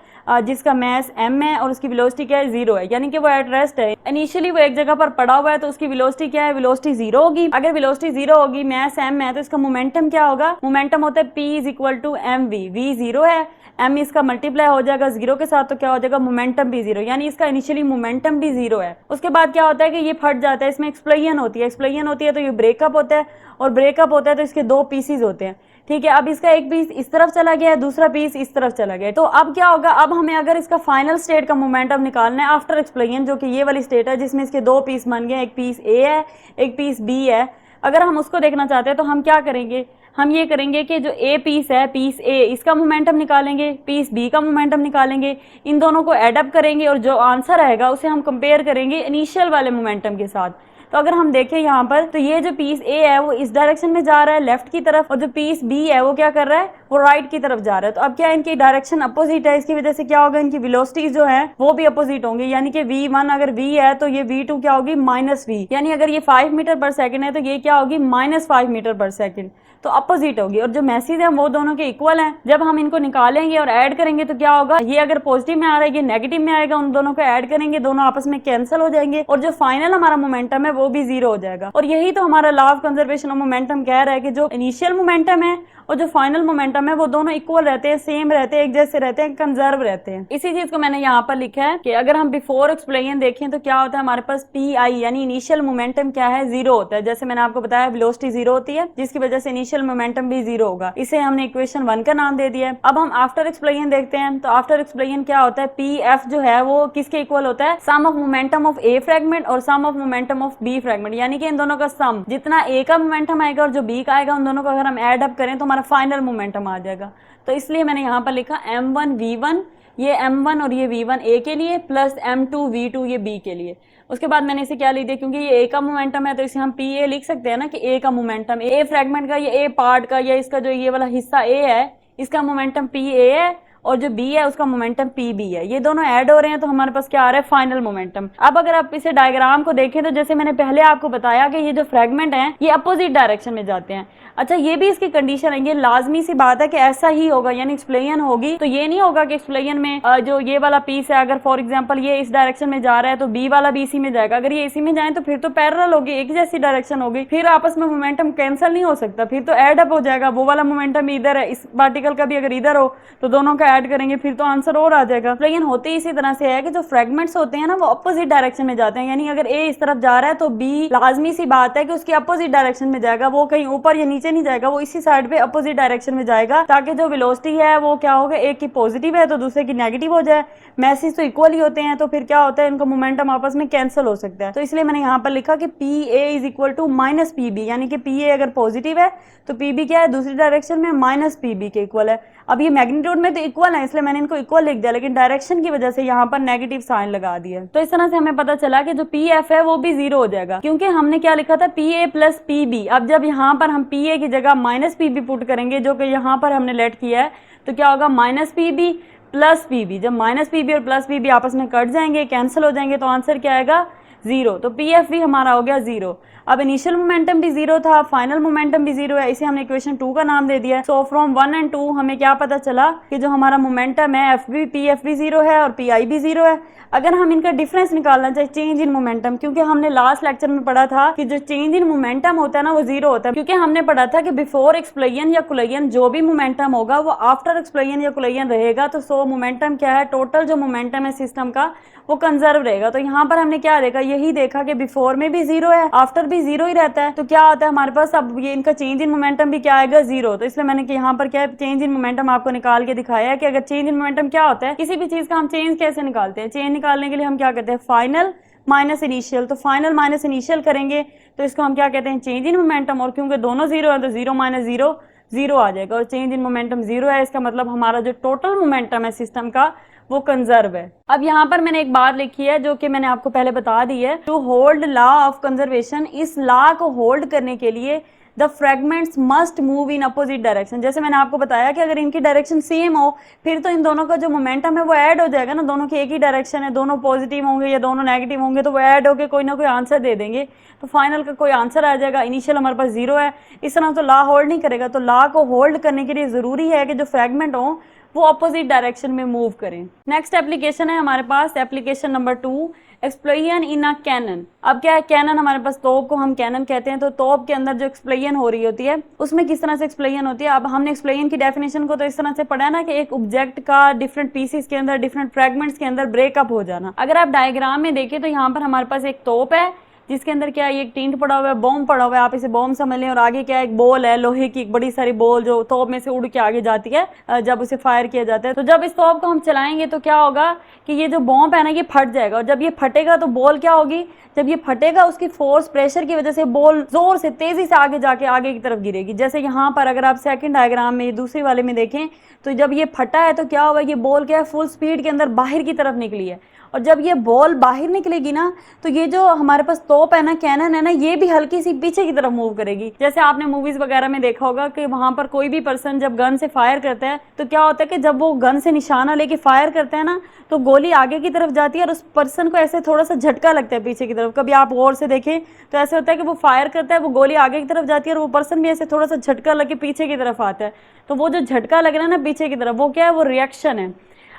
जिसका मैस m है और उसकी वेलोसिटी क्या है, 0 है, यानी कि वो एट रेस्ट है। इनिशियली वो एक जगह पर पड़ा हुआ है, तो उसकी वेलोसिटी क्या है, वेलोसिटी 0 होगी। अगर वेलोसिटी 0 होगी, मैस m है, तो इसका मोमेंटम क्या होगा, मोमेंटम होता है p is equal to mv। v 0 है, m इसका मल्टीप्लाई हो जाएगा 0 के साथ, तो क्या हो जाएगा, मोमेंटम भी 0, यानी इसका इनिशियली मोमेंटम भी 0 है। उसके बाद क्या होता है कि ये फट जाता है, इसमें एक्सप्लोजन होती है, एक्सप्लोजन होती है तो ये ब्रेकअप होता है, और ब्रेकअप होता है तो इसके दो पीसीज होते हैं, ठीक है। अब इसका एक पीस इस तरफ चला गया है, दूसरा पीस इस तरफ चला गया है, तो अब क्या होगा, अब हमें अगर इसका फाइनल स्टेट का मोमेंटम निकालना है आफ्टर एक्सप्लोजन, जो कि ये वाली स्टेट है जिसमें इसके दो पीस बन गए, एक पीस ए है एक पीस बी है, अगर हम उसको देखना चाहते हैं तो हम क्या करेंगे, हम ये करेंगे कि जो ए पीस है, पीस ए, इसका मोमेंटम निकालेंगे, पीस बी का मोमेंटम निकालेंगे, इन दोनों को एड अप करेंगे और जो आंसर आएगा उसे हम कंपेयर करेंगे इनिशियल वाले मोमेंटम के साथ। तो अगर हम देखें यहाँ पर, तो ये जो पीस ए है वो इस डायरेक्शन में जा रहा है लेफ्ट की तरफ, और जो पीस बी है वो क्या कर रहा है, वो राइट की तरफ जा रहा है। तो अब क्या इनकी डायरेक्शन अपोजिट है, इसकी वजह से क्या होगा, इनकी वेलोसिटीज जो है वो भी अपोजिट होंगी, यानी कि v1 अगर v है तो ये v2 क्या होगी, -v, यानी अगर ये 5 मीटर पर सेकंड है तो ये क्या होगी, -5 मीटर पर सेकंड, तो अपोजिट होगी। और जो मैसेज है वो दोनों के इक्वल हैं। जब हम इनको निकालेंगे और ऐड करेंगे तो क्या होगा, ये अगर पॉजिटिव में आ रहा है, ये नेगेटिव में आएगा, उन दोनों को ऐड करेंगे, दोनों आपस में कैंसिल हो जाएंगे, और जो फाइनल हमारा मोमेंटम है वो भी 0 हो जाएगा। और यही तो हमारा law of conservation of momentum कह रहा है कि जो इनिशियल मोमेंटम है और जो फाइनल मोमेंटम है वो दोनों इक्वल रहते हैं, सेम रहते हैं, एक जैसे रहते हैं, कंजर्व रहते हैं। इसी चीज को मैंने यहाँ पर लिखा है कि अगर हम बिफोर एक्सप्लोजन देखें तो क्या होता है, हमारे पास पी आई यानी इनिशियल मोमेंटम क्या है, 0 होता है। जैसे मैंने आपको बताया वेलोसिटी 0 होती है, जिसकी वजह से इनिशियल मोमेंटम भी 0 होगा। इसे हमने इक्वेशन 1 का नाम दे दिया है। अब हम आफ्टर एक्सप्लोजन देखते हैं, तो आफ्टर एक्सप्लोजन क्या होता है, पी एफ जो है वो किसके इक्वल होता है, sum of momentum of A fragment और sum of momentum of B fragment, यानी कि इन दोनों का सम, जितना ए का मोमेंटम आएगा और जो बी का आएगा, उन दोनों को अगर हम एड अप करें तो हमारा फाइनल मोमेंटम आ जाएगा। तो इसलिए मैंने यहाँ पर लिखा m1 v1, ये m1 और ये v1 a के लिए, प्लस m2 v2 ये b के लिए। उसके बाद मैंने इसे क्या लिख दिया, क्योंकि ये a का मोमेंटम है तो इसे हम pa लिख सकते हैं ना, कि a का मोमेंटम, a फ्रैगमेंट का, ये a पार्ट का, या इसका जो ये वाला हिस्सा a है इसका मोमेंटम pa है, और जो b है उसका मोमेंटम pb है। ये दोनों ऐड हो रहे हैं तो हमारे पास क्या आ रहा है, फाइनल मोमेंटम। अब अगर आप इसे डायग्राम को देखें तो जैसे मैंने पहले आपको बताया कि ये जो फ्रैगमेंट हैं ये अपोजिट डायरेक्शन में जाते हैं। अच्छा, ये भी इसकी कंडीशन है, ये लाजमी सी बात है कि ऐसा ही होगा, यानी एक्सप्लोजन होगी तो ये नहीं होगा कि एक्सप्लोजन में जो ये वाला पीस है, अगर फॉर एग्जांपल ये इस डायरेक्शन में जा रहा है तो बी वाला भी इसी में जाएगा। अगर ये इसी में जाए तो फिर तो पैरेलल होगी, एक जैसी डायरेक्शन होगी, फिर आपस में मोमेंटम कैंसिल नहीं हो सकता, फिर तो एड अप हो जाएगा। वो वाला मोमेंटम इधर है, इस पार्टिकल का भी अगर इधर हो तो दोनों का ऐड करेंगे फिर तो आंसर और आ जाएगा। लेकिन होते इसी तरह से है कि जो फ्रेगमेंट्स होते हैं ना वो अपोजिट डायरेक्शन में जाते हैं, यानी अगर ए इस तरफ जा रहा है तो बी लाजमी सी बात है कि उसकी अपोजिट डायरेक्शन में जाएगा, वो कहीं ऊपर या नीचे नहीं जाएगा, वो इसी साइड पे अपोजिट डायरेक्शन में जाएगा, ताकि जो वेलोसिटी है वो क्या होगा, एक की पॉजिटिव है तो दूसरे की नेगेटिव हो जाए। मैसेज तो इक्वल ही होते हैं तो फिर क्या होता है, इनका मोमेंटम आपस में कैंसिल हो सकता है। तो इसलिए मैंने यहाँ पर लिखा कि P A is equal to minus P B, यानी कि पी ए अगर पॉजिटिव है तो पी बी क्या है, दूसरी डायरेक्शन में माइनस पी बी के इक्वल है। अब ये मैग्नीट्यूड में तो इक्वल है इसलिए मैंने इनको इक्वल लिख दिया, लेकिन डायरेक्शन की वजह से यहाँ पर नेगेटिव साइन लगा दिया। तो इस तरह से हमें पता चला कि जो पी एफ है वो भी जीरो हो जाएगा, क्योंकि हमने क्या लिखा था, P A plus P B. अब जब यहाँ पर हम पी ए की जगह माइनस पी बी पुट करेंगे, जो कि यहाँ पर हमने लेट किया है, तो क्या होगा, minus P B plus P B. जब माइनस पी बी और प्लस पी बी आपस में कट जाएंगे, कैंसिल हो जाएंगे, तो आंसर क्या आएगा, जीरो। तो पी एफ भी हमारा हो गया जीरो। अब इनिशियल मोमेंटम भी जीरो था, फाइनल मोमेंटम भी जीरो है, इसे हमने इक्वेशन 2 का नाम दे दिया। सो फ्रॉम 1 एंड 2 हमें क्या पता चला कि जो हमारा मोमेंटम है एफ बी पी एफ भी जीरो है और पी आई भी जीरो है। अगर हम इनका डिफरेंस निकालना चाहे, चेंज इन मोमेंटम, क्योंकि हमने लास्ट लेक्चर में पढ़ा था कि जो चेंज इन मोमेंटम होता है ना वो जीरो होता है, क्योंकि हमने पढ़ा था कि बिफोर एक्सप्लोजन या कोलिजन जो भी मोमेंटम होगा वो आफ्टर एक्सप्लोजन या कोलिजन रहेगा। तो सो मोमेंटम क्या है, टोटल जो मोमेंटम है सिस्टम का वो कंजर्व रहेगा। तो यहाँ पर हमने क्या देखा, यही देखा कि बिफोर में भी जीरो है, आफ्टर भी जीरो ही रहता है। तो क्या होता है हमारे पास, अब ये इनका चेंज इन मोमेंटम भी क्या आएगा, जीरो। तो इसलिए मैंने कि यहाँ पर क्या चेंज इन मोमेंटम आपको निकाल के दिखाया है कि अगर चेंज इन मोमेंटम क्या होता है, किसी भी चीज का हम चेंज कैसे निकालते हैं। चेंज निकालने के लिए हम क्या करते हैं, फाइनल माइनस इनिशियल। तो फाइनल माइनस इनिशियल करेंगे तो इसको हम क्या कहते हैं, चेंज इन मोमेंटम। और क्योंकि दोनों जीरो है तो जीरो माइनस जीरो जीरो आ जाएगा, और चेंज इन मोमेंटम जीरो है, इसका मतलब हमारा जो टोटल मोमेंटम है सिस्टम का वो कंजर्व है। अब यहाँ पर मैंने एक बात लिखी है जो कि मैंने आपको पहले बता दी है, to hold law of conservation. इस लॉ को होल्ड करने के लिए the fragments must move in opposite direction. जैसे मैंने आपको बताया कि अगर इनकी डायरेक्शन सेम हो फिर तो इन दोनों का जो मोमेंटम है वो ऐड हो जाएगा ना, दोनों की एक ही डायरेक्शन है, दोनों पॉजिटिव होंगे या दोनों नेगेटिव होंगे तो वो ऐड होकर कोई ना कोई आंसर दे देंगे, तो फाइनल का कोई आंसर आ जाएगा। इनिशियल हमारे पास जीरो है, इस तरह तो लॉ होल्ड नहीं करेगा। तो लॉ को होल्ड करने के लिए जरूरी है कि जो फ्रेगमेंट हो वो अपोजिट डायरेक्शन में मूव करें। नेक्स्ट एप्लीकेशन है हमारे पास, application number 2, explosion in a cannon. अब क्या है, कैनन हमारे पास तोप को हम कैनन कहते हैं। तो तोप के अंदर जो एक्सप्लोजन हो रही होती है उसमें किस तरह से एक्सप्लोजन होती है। अब हमने एक्सप्लोजन की डेफिनेशन को तो इस तरह से पढ़ा है ना कि एक ऑब्जेक्ट का डिफरेंट पीसेस के अंदर, डिफरेंट फ्रेगमेंट्स के अंदर ब्रेकअप हो जाना। अगर आप डायग्राम में देखें तो यहाँ पर हमारे पास एक तोप है जिसके अंदर क्या है, एक टिंट पड़ा हुआ है, बॉम्ब पड़ा हुआ है, आप इसे बॉम्ब समझ लें, और आगे क्या है, एक बॉल है लोहे की, एक बड़ी सारी बॉल जो तोप में से उड़ के आगे जाती है जब उसे फायर किया जाता है। तो जब इस तोप को हम चलाएंगे तो क्या होगा कि ये जो बॉम्ब है ना ये फट जाएगा, और जब ये फटेगा तो बॉल क्या होगी, जब ये फटेगा उसकी फोर्स प्रेशर की वजह से बॉल जोर से तेजी से आगे जाके आगे की तरफ गिरेगी। जैसे यहाँ पर अगर आप सेकंड डायग्राम में दूसरी वाले में देखें तो जब ये फटा है तो क्या हुआ, ये बॉल क्या है, फुल स्पीड के अंदर बाहर की तरफ निकली है, और जब ये बॉल बाहर निकलेगी ना तो ये जो हमारे पास तोप है ना, कैनन है ना, ये भी हल्की सी पीछे की तरफ मूव करेगी। जैसे आपने मूवीज वगैरह में देखा होगा कि वहां पर कोई भी पर्सन जब गन से फायर करता है तो क्या होता है कि जब वो गन से निशाना लेके फायर करते हैं ना तो गोली आगे की तरफ जाती है और उस पर्सन को ऐसे थोड़ा सा झटका लगता है पीछे की तरफ। कभी आप गौर से देखें तो ऐसे होता है कि वो फायर करता है, वो गोली आगे की तरफ जाती है और वो पर्सन भी ऐसे थोड़ा सा झटका लग के पीछे की तरफ आता है। तो वो जो झटका लग रहा है ना पीछे की तरफ, वो क्या है, वो रिएक्शन है।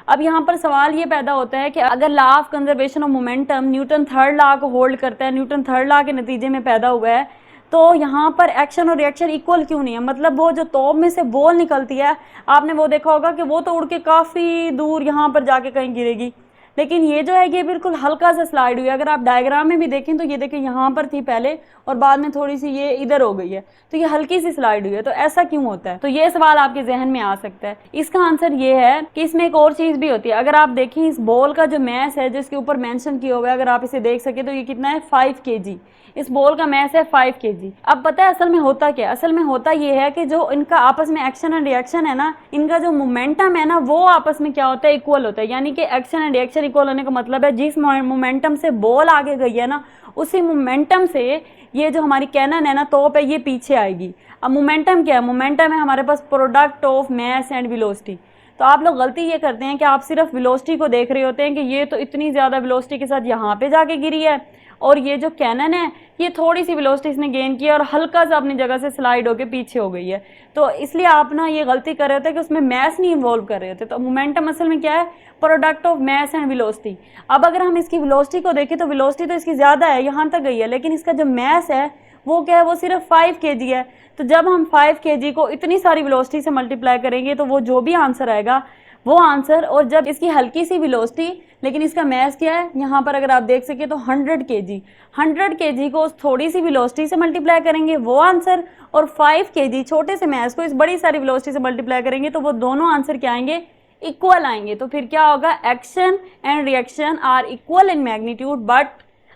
अब यहाँ पर सवाल ये पैदा होता है कि अगर law of conservation of momentum Newton third law को होल्ड करता है, न्यूटन थर्ड लॉ के नतीजे में पैदा हुआ है, तो यहाँ पर एक्शन और रिएक्शन इक्वल क्यों नहीं है। मतलब वो जो तोप में से बॉल निकलती है, आपने वो देखा होगा कि वो तो उड़ के काफी दूर यहाँ पर जाके कहीं गिरेगी, लेकिन ये जो है ये बिल्कुल हल्का सा स्लाइड हुई है। अगर आप डायग्राम में भी देखें तो ये देखें यहाँ पर थी पहले और बाद में थोड़ी सी ये इधर हो गई है, तो ये हल्की सी स्लाइड हुई है। तो ऐसा क्यों होता है, तो ये सवाल आपके जहन में आ सकता है। इसका आंसर ये है कि इसमें एक और चीज भी होती है। अगर आप देखें इस बॉल का जो मैस है जिसके ऊपर मेंशन किया हुआ है, अगर आप इसे देख सके तो ये कितना है, 5 kg। इस बॉल का मैस है 5 kg। अब पता है असल में होता क्या है, असल में होता ये है कि जो इनका आपस में एक्शन एंड रिएक्शन है ना, इनका जो मोमेंटम है ना वो आपस में क्या होता है, इक्वल होता है। यानी कि एक्शन एंड रिएक्शन इक्वल होने का मतलब है जिस मोमेंटम से बॉल आगे गई है ना उसी मोमेंटम से ये जो हमारी कैनन है ना तोप है ये पीछे आएगी। अब मोमेंटम क्या है, मोमेंटम है हमारे पास product of mass and velocity. तो आप लोग गलती ये करते हैं कि आप सिर्फ वेलोसिटी को देख रहे होते हैं कि ये तो इतनी ज्यादा वेलोसिटी के साथ यहाँ पे जाके गिरी है और ये जो कैनन है ये थोड़ी सी वेलोसिटी इसने गेन की और हल्का सा अपनी जगह से स्लाइड होके पीछे हो गई है। तो इसलिए आप ना ये गलती कर रहे होते हैं कि उसमें मैस नहीं इन्वॉल्व कर रहे होते। तो मोमेंटम असल में क्या है, product of mass and velocity. अब अगर हम इसकी वेलोसिटी को देखें तो वेलोसिटी तो इसकी ज्यादा है, यहाँ तक गई है, लेकिन इसका जो मैस है वो क्या है, वो सिर्फ 5 kg है। तो जब हम 5 kg को इतनी सारी वेलोसिटी से मल्टीप्लाई करेंगे तो वो जो भी आंसर आएगा वो आंसर। और जब इसकी हल्की सी वेलोसिटी, लेकिन इसका मैस क्या है, यहाँ पर अगर आप देख सके तो 100 kg, 100 kg को उस थोड़ी सी वेलोसिटी से मल्टीप्लाई करेंगे वो आंसर, और 5 kg छोटे से मैस को इस बड़ी सारी वेलोसिटी से मल्टीप्लाई करेंगे तो वो दोनों आंसर क्या आएंगे, इक्वल आएंगे। तो फिर क्या होगा, action and reaction are equal in magnitude but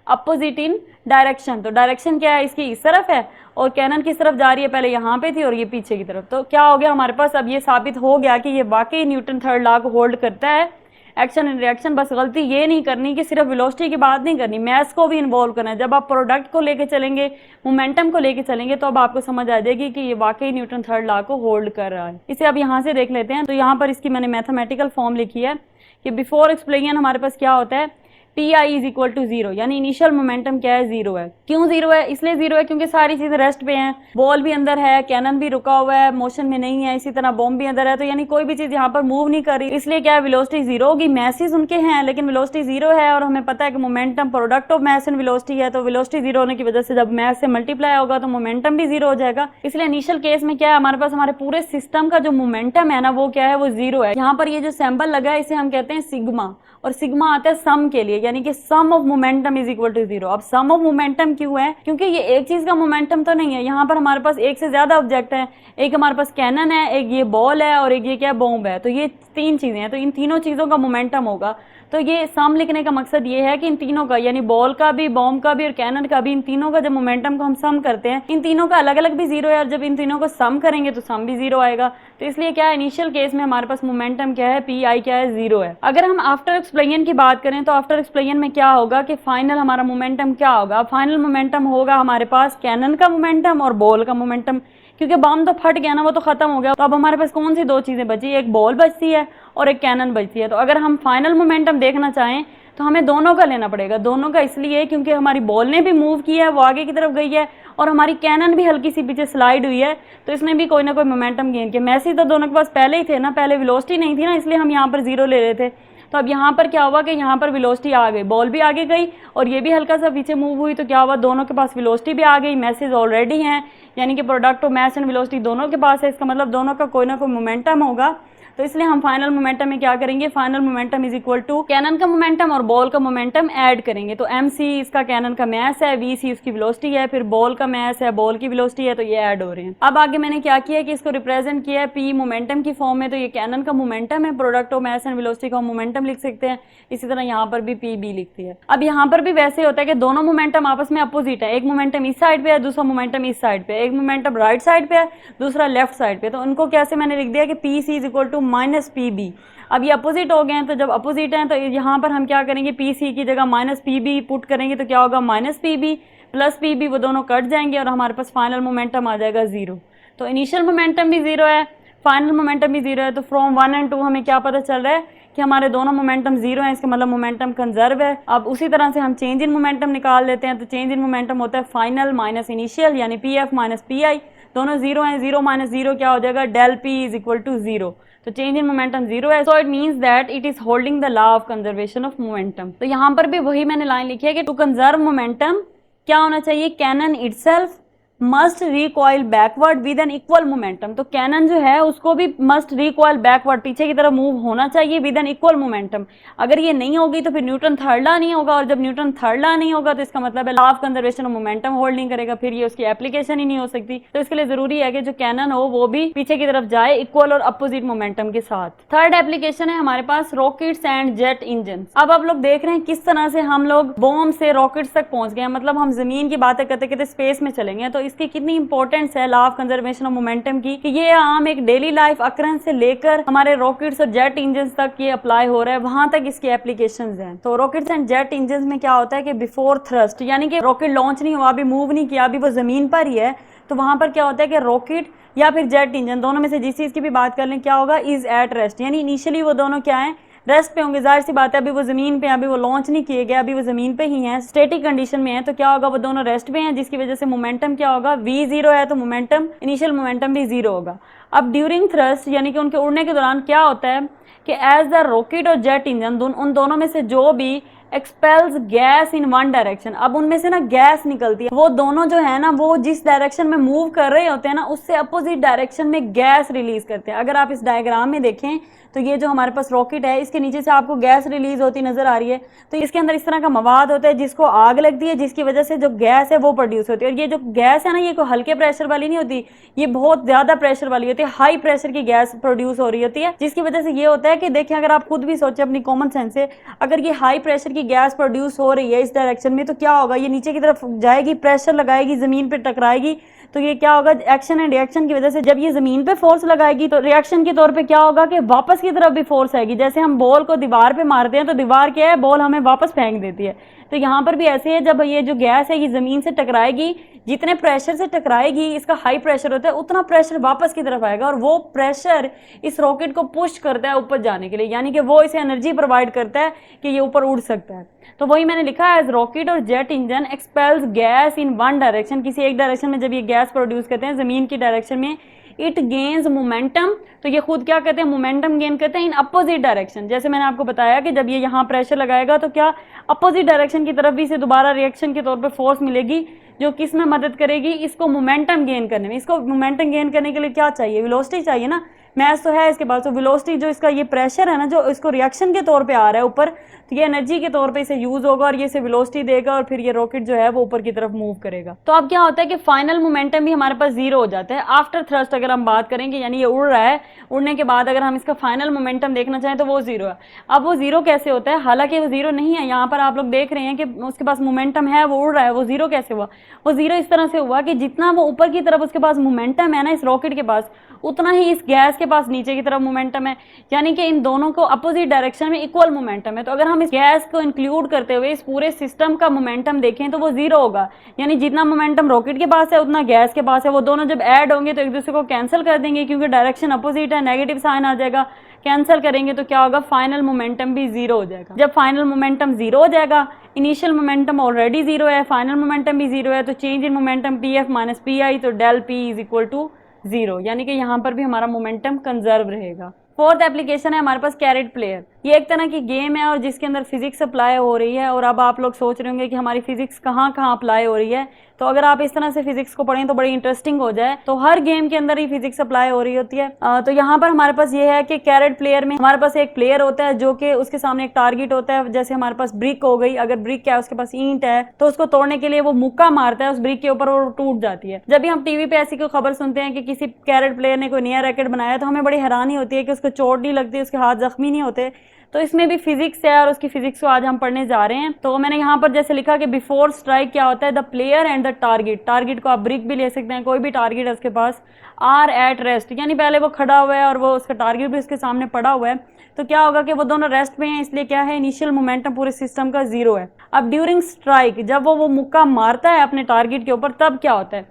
opposite in direction. तो डायरेक्शन क्या है, इसकी इस तरफ है और कैनन किस तरफ जा रही है, पहले यहाँ पे थी और ये पीछे की तरफ। तो क्या हो गया हमारे पास, अब ये साबित हो गया कि ये वाकई न्यूटन थर्ड लॉ को होल्ड करता है, एक्शन एंड रिएक्शन। बस गलती ये नहीं करनी कि सिर्फ वेलोसिटी की बात नहीं करनी, मैथ्स को भी इन्वॉल्व करना है। जब आप प्रोडक्ट को लेके चलेंगे, मोमेंटम को लेके चलेंगे, तो अब आपको समझ आ जाएगी कि ये वाकई न्यूटन थर्ड लॉ को होल्ड कर रहा है। इसे अब यहाँ से देख लेते हैं। तो यहाँ पर इसकी मैंने मैथमेटिकल फॉर्म लिखी है कि बिफोर एक्सप्लेन हमारे पास क्या होता है, T I is equal to zero, यानी इनिशियल मोमेंटम क्या है, जीरो है। क्यों जीरो है, इसलिए जीरो है क्योंकि सारी चीजें रेस्ट पे हैं, बॉल भी अंदर है, कैनन भी रुका हुआ है, मोशन में नहीं है, इसी तरह बॉम्ब भी अंदर है, तो यानी कोई भी चीज यहाँ पर मूव नहीं कर रही, इसलिए क्या है, वेलोसिटी जीरो होगी। मैसेज उनके हैं लेकिन वेलोसिटी जीरो है, और हमें पता है कि momentum product of mass and velocity है, तो वेलोसिटी जीरो होने की वजह से जब मैस से मल्टीप्लाई होगा तो मोमेंटम भी जीरो हो जाएगा। इसलिए इनिशियल केस में क्या है, हमारे पास हमारे पूरे सिस्टम का जो मोमेंटम है ना, वो क्या है, वो जीरो है। यहाँ पर ये जो सिंबल लगा है इसे हम कहते हैं सिग्मा, और सिग्मा आता है सम के लिए, यानी कि sum of momentum is equal to zero. अब सम ऑफ मोमेंटम क्यों है, क्योंकि ये एक चीज का मोमेंटम तो नहीं है, यहाँ पर हमारे पास एक से ज्यादा ऑब्जेक्ट है, एक हमारे पास कैनन है, एक ये बॉल है और एक ये क्या बॉम्ब है, तो ये तीन चीजें हैं, तो इन तीनों चीजों का मोमेंटम होगा। तो ये सम लिखने का मकसद ये है कि इन तीनों का, यानी बॉल का भी, बॉम्ब का भी और कैनन का भी, इन तीनों का जब मोमेंटम को हम सम करते हैं, इन तीनों का अलग अलग भी जीरो है, और जब इन तीनों को सम करेंगे तो सम भी जीरो आएगा। तो इसलिए क्या है, इनिशियल केस में हमारे पास मोमेंटम क्या है, पी आई क्या है, जीरो है। अगर हम आफ्टर एक्सप्लेन की बात करें तो आफ्टर एक्सप्लेन में क्या होगा कि फाइनल हमारा मोमेंटम क्या होगा, फाइनल मोमेंटम होगा हमारे पास कैनन का मोमेंटम और बॉल का मोमेंटम, क्योंकि बम तो फट गया ना, वो तो खत्म हो गया। तो अब हमारे पास कौन सी दो चीजें बची, एक बॉल बचती है और एक कैनन बचती है। तो अगर हम फाइनल मोमेंटम देखना चाहें तो हमें दोनों का लेना पड़ेगा। दोनों का इसलिए क्योंकि हमारी बॉल ने भी मूव किया है, वो आगे की तरफ गई है, और हमारी कैनन भी हल्की सी पीछे स्लाइड हुई है, तो इसने भी कोई ना कोई मोमेंटम गेन किया। मैसेज तो दोनों के पास पहले ही थे ना, पहले वेलोसिटी नहीं थी ना, इसलिए हम यहाँ पर जीरो ले रहे थे। तो अब यहाँ पर क्या हुआ कि यहाँ पर वेलोसिटी आ गई, बॉल भी आगे गई और ये भी हल्का सा पीछे मूव हुई, तो क्या हुआ, दोनों के पास वेलोसिटी भी आ गई, मैसेज ऑलरेडी हैं, यानी कि product of mass and velocity दोनों के पास है, इसका मतलब दोनों का कोई ना कोई मोमेंटम होगा। तो इसलिए हम फाइनल मोमेंटम में क्या करेंगे, final momentum is equal to cannon का मोमेंटम और बॉल का मोमेंटम ऐड करेंगे। तो एम सी इसका कैनन का मैस है, वी सी उसकी वेलोसिटी है, फिर बॉल का मैस है, बॉल की वेलोसिटी है, तो ये ऐड हो रहे हैं। अब आगे मैंने क्या किया कि इसको रिप्रेजेंट किया है पी मोमेंटम की फॉर्म में, तो ये कैनन का मोमेंटम है, product of mass and velocity का मोमेंटम लिख सकते हैं। इसी तरह यहाँ पर भी पी बी लिखती है। अब यहाँ पर भी वैसे होता है कि दोनों मोमेंटम आपस में अपोजिट है, एक मोमेंटम इस साइड पे है, दूसरा मोमेंटम इस साइड पे, एक मोमेंटम राइट साइड पे है, दूसरा लेफ्ट साइड पे। तो उनको कैसे मैंने लिख दिया कि P C is equal to minus P B. अब ये अपोजिट हो गए हैं, तो जब अपोजिट हैं तो यहाँ पर हम क्या करेंगे, पी सी की जगह माइनस पी बी पुट करेंगे, तो क्या होगा, minus P B plus P B, वो दोनों कट जाएंगे और हमारे पास फाइनल मोमेंटम आ जाएगा जीरो। तो इनिशियल मोमेंटम भी जीरो है, फाइनल मोमेंटम भी जीरो है। तो फ्रॉम 1 और 2 हमें क्या पता चल रहा है कि हमारे दोनों मोमेंटम जीरो हैं, इसका मतलब मोमेंटम कंजर्व है। अब उसी तरह से हम चेंज इन मोमेंटम निकाल लेते हैं, तो चेंज इन मोमेंटम होता है फाइनल माइनस इनिशियल, यानी P F minus P I, दोनों जीरो हैं, जीरो माइनस जीरो क्या हो जाएगा, del P is equal to zero. तो चेंज इन मोमेंटम जीरो है, so it means that it is holding the law of conservation of momentum. तो यहाँ पर भी वही मैंने लाइन लिखी है कि टू कंजर्व मोमेंटम क्या होना चाहिए, cannon itself must recoil backward with an equal momentum. तो कैनन जो है उसको भी मस्ट रिकॉइल बैकवर्ड, पीछे की तरफ मूव होना चाहिए विद एन इक्वल मोमेंटम। अगर ये नहीं होगी तो फिर न्यूटन थर्ड लॉ नहीं होगा, और जब न्यूटन थर्ड लॉ नहीं होगा तो इसका मतलब है law of conservation of momentum hold नहीं करेगा, फिर ये उसकी एप्लीकेशन ही नहीं हो सकती। तो इसके लिए जरूरी है कि जो कैनन हो वो भी पीछे की तरफ जाए इक्वल और अपोजिट मोमेंटम के साथ। थर्ड एप्लीकेशन है हमारे पास रॉकेट्स एंड जेट इंजन। अब आप लोग देख रहे हैं किस तरह से हम लोग बॉम्ब से रॉकेट्स तक पहुंच गए, मतलब हम जमीन की बातें करते करते स्पेस में चलेंगे। तो इसकी कितनी इंपॉर्टेंस है law of conservation of momentum की, कि ये आम एक डेली लाइफ अकरेंस से लेकर हमारे रॉकेट्स और जेट इंजन तक ये अप्लाई हो रहा है, वहां तक इसकी एप्लीकेशंस हैं। तो रॉकेट्स एंड जेट इंजन में क्या होता है कि बिफोर थ्रस्ट, यानी कि रॉकेट लॉन्च नहीं हुआ, अभी मूव नहीं किया, अभी वो जमीन पर ही है, तो वहां पर क्या होता है कि रॉकेट या फिर जेट इंजन, दोनों में से जिस चीज की भी बात कर लें, क्या होगा, इज एट रेस्ट, यानी इनिशियली वो दोनों क्या है, रेस्ट पे होंगे। जाहिर सी बात है अभी वो जमीन पे, अभी वो लॉन्च नहीं किए गए, अभी वो जमीन पे ही हैं, स्टैटिक कंडीशन में है, तो क्या होगा, वो दोनों रेस्ट पे हैं, जिसकी वजह से मोमेंटम क्या होगा, v जीरो है, तो मोमेंटम इनिशियल मोमेंटम भी जीरो होगा। अब ड्यूरिंग थ्रस्ट, यानी कि उनके उड़ने के दौरान क्या होता है कि एज द रॉकेट और जेट इंजन, उन दोनों में से जो भी expels gas in one direction. अब उनमें से ना गैस निकलती है, वो दोनों जो है ना वो जिस डायरेक्शन में मूव कर रहे होते हैं ना उससे अपोजिट डायरेक्शन में गैस रिलीज करते हैं। अगर आप इस डायग्राम में देखें तो ये जो हमारे पास रॉकेट है इसके नीचे से आपको गैस रिलीज होती नजर आ रही है। तो इसके अंदर इस तरह का मवाद होता है जिसको आग लगती है, जिसकी वजह से जो गैस है वो प्रोड्यूस होती है। और ये जो गैस है ना ये कोई हल्के प्रेशर वाली नहीं होती, ये बहुत ज्यादा प्रेशर वाली होती है, हाई प्रेशर की गैस प्रोड्यूस हो रही होती है। जिसकी वजह से ये होता है कि देखिए अगर आप खुद भी सोचे अपनी कॉमन सेंस से, अगर ये हाई प्रेशर की गैस प्रोड्यूस हो रही है इस डायरेक्शन में तो क्या होगा, ये नीचे की तरफ जाएगी, प्रेशर लगाएगी, जमीन पर टकराएगी, तो ये क्या होगा, एक्शन एंड रिएक्शन की वजह से जब ये जमीन पे फोर्स लगाएगी तो रिएक्शन के तौर पे क्या होगा कि वापस की तरफ भी फोर्स आएगी। जैसे हम बॉल को दीवार पे मारते हैं तो दीवार क्या है, बॉल हमें वापस फेंक देती है। तो यहाँ पर भी ऐसे है, जब ये जो गैस है ये जमीन से टकराएगी, जितने प्रेशर से टकराएगी, इसका हाई प्रेशर होता है, उतना प्रेशर वापस की तरफ आएगा और वो प्रेशर इस रॉकेट को पुश करता है ऊपर जाने के लिए, यानी कि वो इसे एनर्जी प्रोवाइड करता है कि ये ऊपर उड़ सकता है। तो वही मैंने लिखा है, एज रॉकेट और jet engine expels gas in one direction, किसी एक डायरेक्शन में जब ये गैस प्रोड्यूस करते हैं जमीन की डायरेक्शन में, इट गेन्स मोमेंटम, तो ये खुद क्या कहते हैं, मोमेंटम गेन करते हैं इन अपोजिट डायरेक्शन। जैसे मैंने आपको बताया कि जब ये यहाँ प्रेशर लगाएगा तो क्या अपोजिट डायरेक्शन की तरफ भी इसे दोबारा रिएक्शन के तौर पे फोर्स मिलेगी जो किस में मदद करेगी, इसको मोमेंटम गेन करने में। इसको मोमेंटम गेन करने के लिए क्या चाहिए, वेलोसिटी चाहिए ना, मैस तो है इसके पास। तो वेलोसिटी जो इसका ये प्रेशर है ना जो इसको रिएक्शन के तौर पे आ रहा है ऊपर, तो ये एनर्जी के तौर पे इसे यूज होगा और ये इसे वेलोसिटी देगा और फिर ये रॉकेट जो है वो ऊपर की तरफ मूव करेगा। तो अब क्या होता है कि फाइनल मोमेंटम भी हमारे पास जीरो हो जाता है आफ्टर थ्रस्ट। अगर हम बात करेंगे यानी ये उड़ रहा है, उड़ने के बाद अगर हम इसका फाइनल मोमेंटम देखना चाहें तो वो जीरो है। अब वो जीरो कैसे होता है, हालांकि वो जीरो नहीं है, यहाँ पर आप लोग देख रहे हैं कि उसके पास मोमेंटम है, वो उड़ रहा है, वो जीरो कैसे हुआ, वो जीरो इस तरह से हुआ कि जितना वो ऊपर की तरफ उसके पास मोमेंटम है ना इस रॉकेट के पास, उतना ही इस गैस के पास नीचे की तरफ मोमेंटम है, यानी कि इन दोनों को अपोजिट डायरेक्शन में इक्वल मोमेंटम है। तो अगर हम इस गैस को इंक्लूड करते हुए इस पूरे सिस्टम का मोमेंटम देखें तो वो जीरो होगा, यानी जितना मोमेंटम रॉकेट के पास है उतना गैस के पास है। वो दोनों जब ऐड होंगे तो एक दूसरे को कैंसिल कर देंगे क्योंकि डायरेक्शन अपोजिट है, नेगेटिव साइन आ जाएगा, कैंसिल करेंगे तो क्या होगा, फाइनल मोमेंटम भी जीरो हो जाएगा। जब फाइनल मोमेंटम जीरो हो जाएगा, इनिशियल मोमेंटम ऑलरेडी जीरो है, फाइनल मोमेंटम भी जीरो है, तो change in momentum P F minus P I, तो del P is equal to zero, यानी कि यहाँ पर भी हमारा मोमेंटम कंजर्व रहेगा। फोर्थ एप्लीकेशन है हमारे पास कैरेट प्लेयर। ये एक तरह की गेम है और जिसके अंदर फिजिक्स अप्लाई हो रही है। और अब आप लोग सोच रहे होंगे कि हमारी फिजिक्स कहाँ कहाँ अप्लाई हो रही है, तो अगर आप इस तरह से फिजिक्स को पढ़ें तो बड़ी इंटरेस्टिंग हो जाए। तो हर गेम के अंदर ही फिजिक्स अप्लाई हो रही होती है। तो यहाँ पर हमारे पास ये है कि कैरेट प्लेयर में हमारे पास एक प्लेयर होता है जो कि उसके सामने एक टारगेट होता है। जैसे हमारे पास ब्रिक हो गई, अगर ब्रिक क्या है उसके पास ईंट है तो उसको तोड़ने के लिए वो मुक्का मारता है उस ब्रिक के ऊपर और टूट जाती है। जब भी हम टीवी पे ऐसी कोई खबर सुनते हैं कि किसी कैरेट प्लेयर ने कोई नया रैकेट बनाया तो हमें बड़ी हैरानी होती है कि उसको चोट नहीं लगती, उसके हाथ जख्मी नहीं होते। तो इसमें भी फिजिक्स है और उसकी फिजिक्स को आज हम पढ़ने जा रहे हैं। तो मैंने यहाँ पर जैसे लिखा कि बिफोर स्ट्राइक क्या होता है, the player and the target, target को आप ब्रिक भी ले सकते हैं, कोई भी टारगेट है उसके पास, आर एट रेस्ट, यानी पहले वो खड़ा हुआ है और वो उसका टारगेट भी उसके सामने पड़ा हुआ है। तो क्या होगा कि वो दोनों रेस्ट पे हैं, इसलिए क्या है, इनिशियल मोमेंटम पूरे सिस्टम का जीरो है। अब ड्यूरिंग स्ट्राइक जब वो मुक्का मारता है अपने टारगेट के ऊपर तब क्या होता है,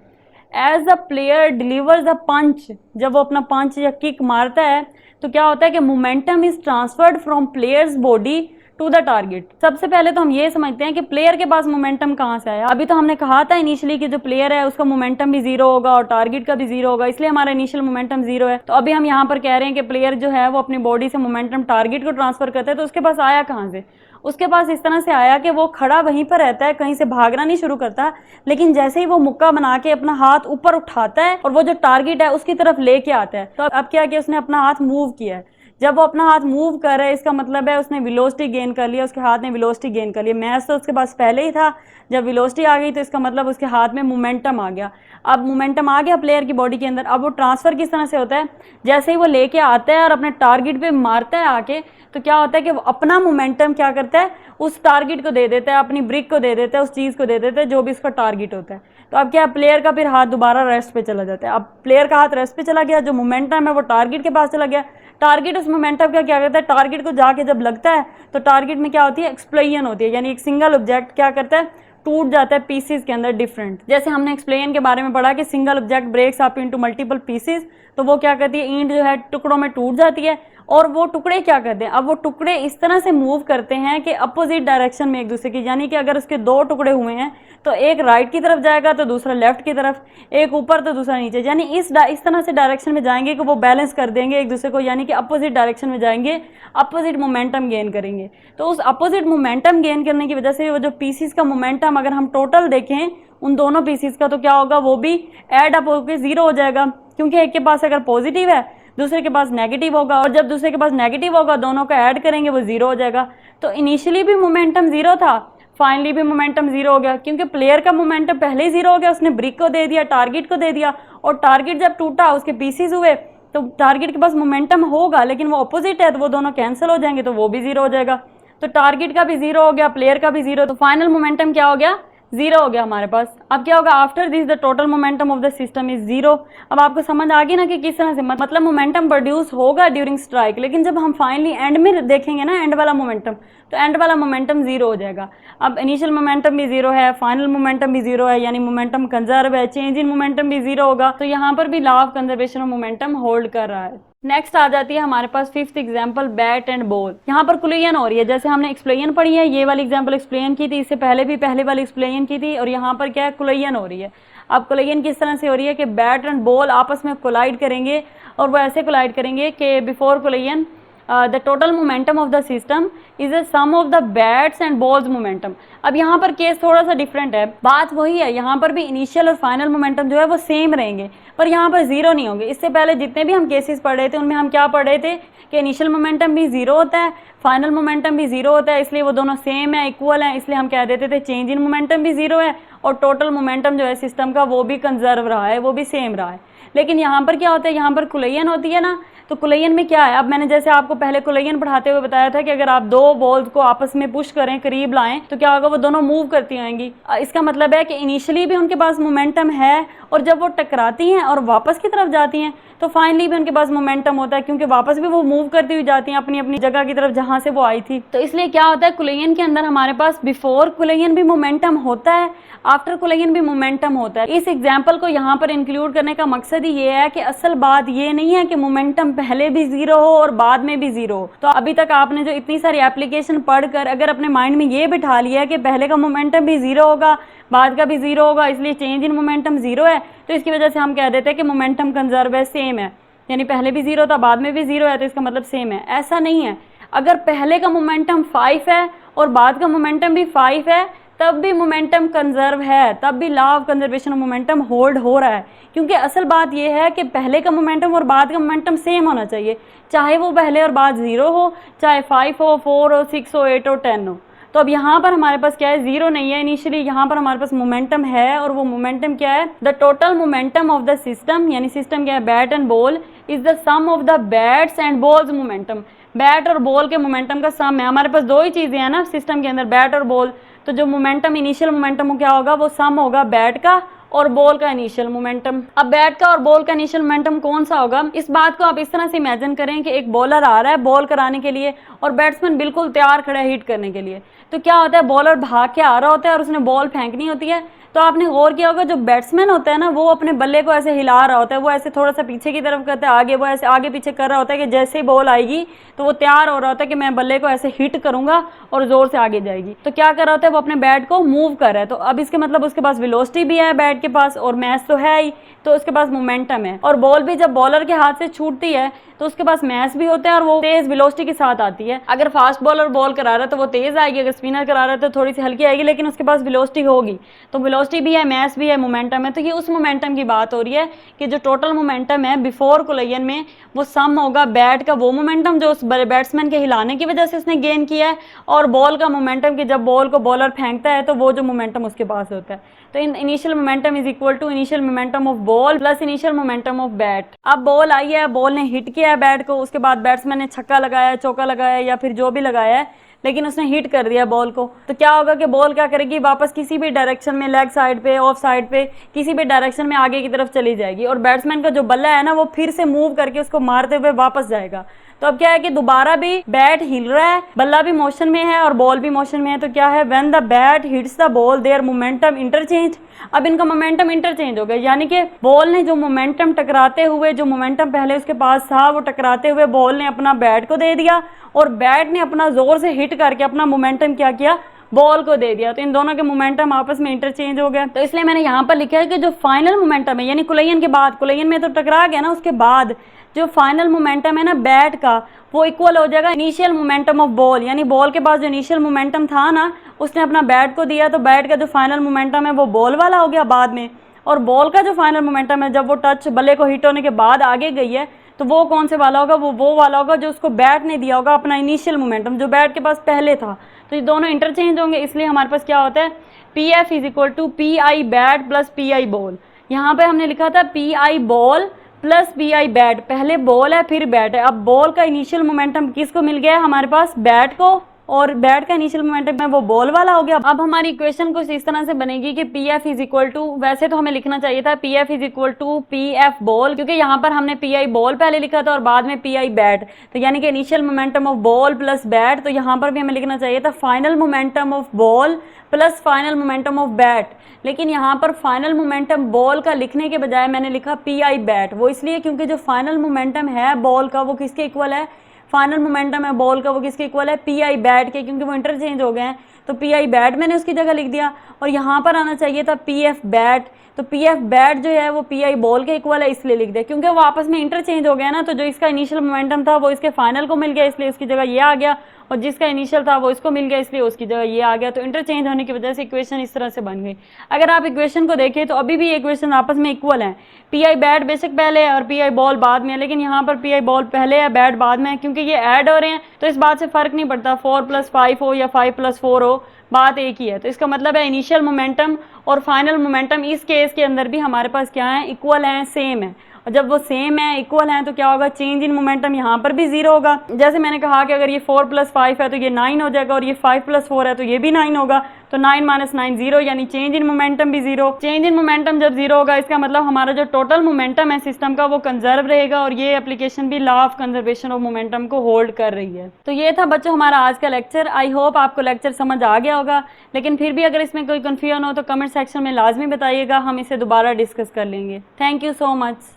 as the player delivers the punch, जब वो अपना पंच या किक मारता है तो क्या होता है कि momentum is transferred from players body to the target. सबसे पहले तो हम ये समझते हैं कि प्लेयर के पास मोमेंटम कहाँ से आया। अभी तो हमने कहा था इनिशियली कि जो प्लेयर है उसका मोमेंटम भी जीरो होगा और टारगेट का भी जीरो होगा, इसलिए हमारा इनिशियल मोमेंटम जीरो है। तो अभी हम यहाँ पर कह रहे हैं कि प्लेयर जो है वो अपनी बॉडी से मोमेंटम टारगेट को ट्रांसफर करता है, तो उसके पास आया कहाँ से, उसके पास इस तरह से आया कि वो खड़ा वहीं पर रहता है, कहीं से भागना नहीं शुरू करता, लेकिन जैसे ही वो मुक्का बना के अपना हाथ ऊपर उठाता है और वो जो टारगेट है उसकी तरफ लेके आता है। तो अब क्या किया, उसने अपना हाथ मूव किया है। जब वो अपना हाथ मूव कर रहा है इसका मतलब है उसने वेलोसिटी गेन कर लिया, उसके हाथ ने वेलोसिटी गेन कर लिया। मैस तो उसके पास पहले ही था, जब वेलोसिटी आ गई तो इसका मतलब उसके हाथ में मोमेंटम आ गया। अब मोमेंटम आ गया प्लेयर की बॉडी के अंदर। अब वो ट्रांसफर किस तरह से होता है, जैसे ही वो लेके आता है और अपने टारगेट पे मारता है आके, तो क्या होता है कि वो अपना मोमेंटम क्या करता है, उस टारगेट को दे देता है, अपनी ब्रिक को दे देता है, उस चीज को दे देता है जो भी उसका टारगेट होता है। तो अब क्या, प्लेयर का फिर हाथ दोबारा रेस्ट पे चला जाता है। अब प्लेयर का हाथ रेस्ट पे चला गया, जो मोमेंटम है वो टारगेट के पास चला गया। टारगेट उस मोमेंटम का क्या करता है, टारगेट को जाके जब लगता है तो टारगेट में क्या होती है, एक्सप्लोजन होती है, यानी एक सिंगल ऑब्जेक्ट क्या करता है, टूट जाता है पीसेस के अंदर डिफरेंट। जैसे हमने एक्सप्लेन के बारे में पढ़ा कि single object breaks up into multiple pieces, तो वो क्या करती है, ईंट जो है टुकड़ों में टूट जाती है और वो टुकड़े क्या करते हैं, अब वो टुकड़े इस तरह से मूव करते हैं कि अपोजिट डायरेक्शन में एक दूसरे की, यानी कि अगर उसके दो टुकड़े हुए हैं तो एक राइट की तरफ जाएगा तो दूसरा लेफ्ट की तरफ, एक ऊपर तो दूसरा नीचे, यानी इस तरह से डायरेक्शन में जाएंगे कि वो बैलेंस कर देंगे एक दूसरे को, यानी कि अपोजिट डायरेक्शन में जाएंगे, अपोजिट मोमेंटम गेन करेंगे। तो उस अपोजिट मोमेंटम गेन करने की वजह से वो जो पीसीस का मोमेंटम अगर हम टोटल देखें उन दोनों पीसीस का, तो क्या होगा, वो भी एड अप होकर 0 हो जाएगा, क्योंकि एक के पास अगर पॉजिटिव है दूसरे के पास नेगेटिव होगा, और जब दूसरे के पास नेगेटिव होगा दोनों का ऐड करेंगे वो 0 हो जाएगा। तो इनिशियली भी मोमेंटम 0 था, फाइनली भी मोमेंटम 0 हो गया, क्योंकि प्लेयर का मोमेंटम पहले ही 0 हो गया, उसने ब्रिक को दे दिया, टारगेट को दे दिया, और टारगेट जब टूटा उसके पीसीस हुए तो टारगेट के पास मोमेंटम होगा लेकिन वो अपोजिट है तो वो दोनों कैंसिल हो जाएंगे, तो वो भी 0 हो जाएगा। तो टारगेट का भी 0 हो गया, प्लेयर का भी 0, तो फाइनल मोमेंटम क्या हो गया, 0 हो गया हमारे पास। अब क्या होगा, after this the total momentum of the system is 0। अब आपको समझ आ गई ना कि किस तरह से मतलब मोमेंटम प्रोड्यूस होगा ड्यूरिंग स्ट्राइक, लेकिन जब हम फाइनली एंड में देखेंगे ना एंड वाला मोमेंटम, तो एंड वाला मोमेंटम 0 हो जाएगा। अब इनिशियल मोमेंटम भी 0 है, फाइनल मोमेंटम भी 0 है, यानी मोमेंटम कंजर्व है, चेंज इन मोमेंटम भी 0 होगा। तो यहाँ पर भी law of conservation of momentum hold कर रहा है। नेक्स्ट आ जाती है हमारे पास fifth example, bat and ball. यहाँ पर कोलिजन हो रही है, जैसे हमने एक्सप्लेन पढ़ी है, ये वाली एग्जांपल एक्सप्लेन की थी, इससे पहले भी पहले वाली एक्सप्लेन की थी, और यहाँ पर क्या है, कोलिजन हो रही है। अब कोलिजन किस तरह से हो रही है कि बैट एंड बॉल आपस में कोलाइड करेंगे, और वो ऐसे कोलाइड करेंगे कि before collision the total momentum of the system is the sum of the bats and balls momentum. अब यहाँ पर केस थोड़ा सा डिफरेंट है, बात वही है, यहाँ पर भी इनिशियल और फाइनल मोमेंटम जो है वो सेम रहेंगे, पर यहाँ पर 0 नहीं होंगे। इससे पहले जितने भी हम केसेस पढ़ रहे थे उनमें हम क्या पढ़ रहे थे कि इनिशियल मोमेंटम भी 0 होता है, फाइनल मोमेंटम भी 0 होता है, इसलिए वो दोनों सेम है, इक्वल है, इसलिए हम कह देते थे चेंज इन मोमेंटम भी 0 है, और टोटल मोमेंटम जो है सिस्टम का वो भी कंजर्व रहा है, वो भी सेम रहा है। लेकिन यहाँ पर क्या होता है, यहाँ पर कोलिजन होती है ना, तो कोलिजन में क्या है, अब मैंने जैसे आपको पहले कोलिजन पढ़ाते हुए बताया था कि अगर आप दो बॉल्स को आपस में पुश करें, करीब लाएं, तो क्या होगा, वो दोनों मूव करती आएंगी। इसका मतलब है कि इनिशियली भी उनके पास मोमेंटम है, और जब वो टकराती हैं और वापस की तरफ जाती हैं तो फाइनली भी उनके पास मोमेंटम होता है, क्योंकि वापस भी वो मूव करती हुई जाती हैं अपनी अपनी जगह की तरफ जहां से वो आई थी। तो इसलिए क्या होता है, कोलिजन के अंदर हमारे पास बिफोर कोलिजन भी मोमेंटम होता है, आफ्टर कोलिजन भी मोमेंटम होता है। इस एग्जाम्पल को यहाँ पर इंक्लूड करने का मकसद ही ये है कि असल बात ये नहीं है कि मोमेंटम पहले भी 0 हो और बाद में भी 0 हो। तो अभी तक आपने जो इतनी सारी एप्लीकेशन पढ़कर अगर अपने माइंड में ये बिठा लिया है कि पहले का मोमेंटम भी 0 होगा, बाद का भी 0 होगा, इसलिए चेंज इन मोमेंटम 0 है, तो इसकी वजह से हम कह देते हैं कि मोमेंटम कंजर्व है, सेम है, यानी पहले भी 0 था बाद में भी 0 है, तो इसका मतलब सेम है। ऐसा नहीं है, अगर पहले का मोमेंटम 5 है और बाद का मोमेंटम भी 5 है तब भी मोमेंटम कंजर्व है, तब भी law of conservation of momentum hold हो रहा है, क्योंकि असल बात यह है कि पहले का मोमेंटम और बाद का मोमेंटम सेम होना चाहिए, चाहे वो पहले और बाद 0 हो, चाहे 5 हो, 4 हो, 6 हो, 8 हो, 10 हो। तो अब यहाँ पर हमारे पास क्या है, 0 नहीं है इनिशियली, यहाँ पर हमारे पास मोमेंटम है, और वो मोमेंटम क्या है, the total momentum of the system, यानी सिस्टम क्या है, bat and ball is the sum of the bats and balls momentum. Bat और बॉल के मोमेंटम का सम है, हमारे पास दो ही चीजें हैं ना सिस्टम के अंदर, बैट और बॉल, तो जो मोमेंटम इनिशियल मोमेंटम क्या होगा, वो सम होगा बैट का और बॉल का इनिशियल मोमेंटम। अब बैट का और बॉल का इनिशियल मोमेंटम कौन सा होगा, इस बात को आप इस तरह से इमेजिन करें कि एक बॉलर आ रहा है बॉल कराने के लिए और बैट्समैन बिल्कुल तैयार खड़ा है हिट करने के लिए। तो क्या होता है, बॉलर भाग के आ रहा होता है और उसने बॉल फेंकनी होती है, तो आपने गौर किया होगा जो बैट्समैन होता है ना, वो अपने बल्ले को ऐसे हिला रहा होता है, वो ऐसे थोड़ा सा पीछे की तरफ करता है, आगे वो ऐसे आगे पीछे कर रहा होता है कि जैसे ही बॉल आएगी तो वो तैयार हो रहा होता है कि मैं बल्ले को ऐसे हिट करूंगा और जोर से आगे जाएगी। तो क्या कर रहा होता है, वो अपने बैट को मूव कर रहा है। तो अब इसके मतलब उसके पास वेलोसिटी भी है बैट के पास, और मैच तो है ही, तो उसके पास मोमेंटम है। और बॉल भी जब बॉलर के हाथ से छूटती है तो उसके पास मैच भी होता है और वो तेज वेलोसिटी के साथ आती है। अगर फास्ट बॉलर बॉल करा रहा है तो वो तेज आएगी, अगर स्पिनर करा रहा है तो थोड़ी सी हल्की आएगी, लेकिन उसके पास वेलोसिटी होगी। तो वेलोसिटी भी है, मैच भी है, मोमेंटम है। तो ये उस मोमेंटम की बात हो रही है कि जो टोटल मोमेंटम है बिफोर कोलिजन में, वो सम होगा बैट का वो मोमेंटम जो उस बैट्समैन के हिलाने की वजह से उसने गेन किया है, और बॉल का मोमेंटम कि जब बॉल को बॉलर फेंकता है तो वो जो मोमेंटम उसके पास होता है। तो initial momentum is equal to initial momentum of ball plus initial momentum of bat. अब बॉल आई है, बॉल ने हिट किया है बैट को, उसके बाद बैट्समैन ने छक्का लगाया, चौका लगाया, या फिर जो भी लगाया है, लेकिन उसने हिट कर दिया बॉल को। तो क्या होगा कि बॉल क्या करेगी, वापस किसी भी डायरेक्शन में, लेग साइड पे, ऑफ साइड पे, किसी भी डायरेक्शन में आगे की तरफ चली जाएगी, और बैट्समैन का जो बल्ला है ना वो फिर से मूव करके उसको मारते हुए वापस जाएगा। तो अब क्या है कि दोबारा भी बैट हिल रहा है, बल्ला भी मोशन में है और बॉल भी मोशन में है। तो क्या है, when the bat hits the ball their momentum interchange. अब इनका मोमेंटम इंटरचेंज हो गया, यानी कि बॉल ने जो मोमेंटम टकराते हुए, जो मोमेंटम पहले उसके पास था, वो टकराते हुए बॉल ने अपना बैट को दे दिया और बैट ने अपना जोर से हिट करके अपना मोमेंटम क्या किया, बॉल को दे दिया। तो इन दोनों के मोमेंटम आपस में इंटरचेंज हो गया। तो इसलिए मैंने यहाँ पर लिखा है कि जो फाइनल मोमेंटम है, यानी कुलैयन के बाद, कुलैयन में तो टकरा गया ना, उसके बाद जो फाइनल मोमेंटम है ना बैट का, वो इक्वल हो जाएगा इनिशियल मोमेंटम ऑफ बॉल। यानी बॉल के पास जो इनिशियल मोमेंटम था ना, उसने अपना बैट को दिया, तो बैट का जो फाइनल मोमेंटम है वो बॉल वाला हो गया बाद में। और बॉल का जो फाइनल मोमेंटम है, जब वो टच बल्ले को हिट होने के बाद आगे गई है, तो वो कौन से वाला होगा, वो वाला होगा जो उसको बैट ने दिया होगा अपना इनिशियल मोमेंटम, जो बैट के पास पहले था। तो ये दोनों इंटरचेंज होंगे, इसलिए हमारे पास क्या होता है, P F is equal to P I bat plus P I ball. यहाँ पे हमने लिखा था P I ball plus P I bat, पहले बॉल है फिर बैट है। अब बॉल का इनिशियल मोमेंटम किसको मिल गया है हमारे पास, बैट को, और बैट का इनिशियल मोमेंटम है वो बॉल वाला हो गया। अब हमारी इक्वेशन कुछ इस तरह से बनेगी कि P F is equal to, वैसे तो हमें लिखना चाहिए था P F is equal to P F ball, क्योंकि यहाँ पर हमने पी आई बॉल पहले लिखा था और बाद में पी आई बैट, तो यानी कि initial momentum of ball plus bat. तो यहाँ पर भी हमें लिखना चाहिए था final momentum of ball plus final momentum of bat, लेकिन यहाँ पर फाइनल मोमेंटम बॉल का लिखने के बजाय मैंने लिखा पी आई बैट। वो इसलिए क्योंकि जो फाइनल मोमेंटम है बॉल का वो किसके इक्वल है, फाइनल मोमेंटम है बॉल का वो किसके इक्वल है, पी आई बैट के, क्योंकि वो इंटरचेंज हो गए हैं। तो पी आई बैट मैंने उसकी जगह लिख दिया, और यहाँ पर आना चाहिए था पी एफ बैट। तो पी एफ बैट जो है वो पी आई बॉल के इक्वल है, इसलिए लिख दिया, क्योंकि वो आपस में इंटरचेंज हो गया ना। तो जो इसका इनिशियल मोमेंटम था वो इसके फाइनल को मिल गया, इसलिए उसकी जगह ये आ गया, और जिसका इनिशियल था वो इसको मिल गया, इसलिए उसकी जगह ये आ गया। तो इंटरचेंज होने की वजह से इक्वेशन इस तरह से बन गई। अगर आप इक्वेशन को देखें तो अभी भी इक्वेशन आपस में इक्वल है। पी आई बैट बेशक पहले है और पी आई बॉल बाद में है, लेकिन यहाँ पर पी आई बॉल पहले है बैट बाद में है, क्योंकि ये ऐड हो रहे हैं। तो इस बात से फर्क नहीं पड़ता 4+5 हो या 5+4 हो, बात एक ही है। तो इसका मतलब है इनिशियल मोमेंटम और फाइनल मोमेंटम इस केस के अंदर भी हमारे पास क्या है, इक्वल है, सेम है। और जब वो सेम है, इक्वल है, तो क्या होगा, चेंज इन मोमेंटम यहाँ पर भी 0 होगा। जैसे मैंने कहा कि अगर ये 4+5 है तो ये 9 हो जाएगा, और ये 5+4 है तो ये भी 9 होगा। तो 9 - 9 0, यानी चेंज इन मोमेंटम भी 0। चेंज इन मोमेंटम जब 0 होगा, इसका मतलब हमारा जो टोटल मोमेंटम है सिस्टम का वो कंजर्व रहेगा, और ये एप्लीकेशन भी law of conservation of momentum को होल्ड कर रही है। तो ये था बच्चों हमारा आज का लेक्चर। आई होप आपको लेक्चर समझ आ गया होगा, लेकिन फिर भी अगर इसमें कोई कन्फ्यूजन हो तो कमेंट सेक्शन में लाजमी बताइएगा, हम इसे दोबारा डिस्कस कर लेंगे। Thank you so much.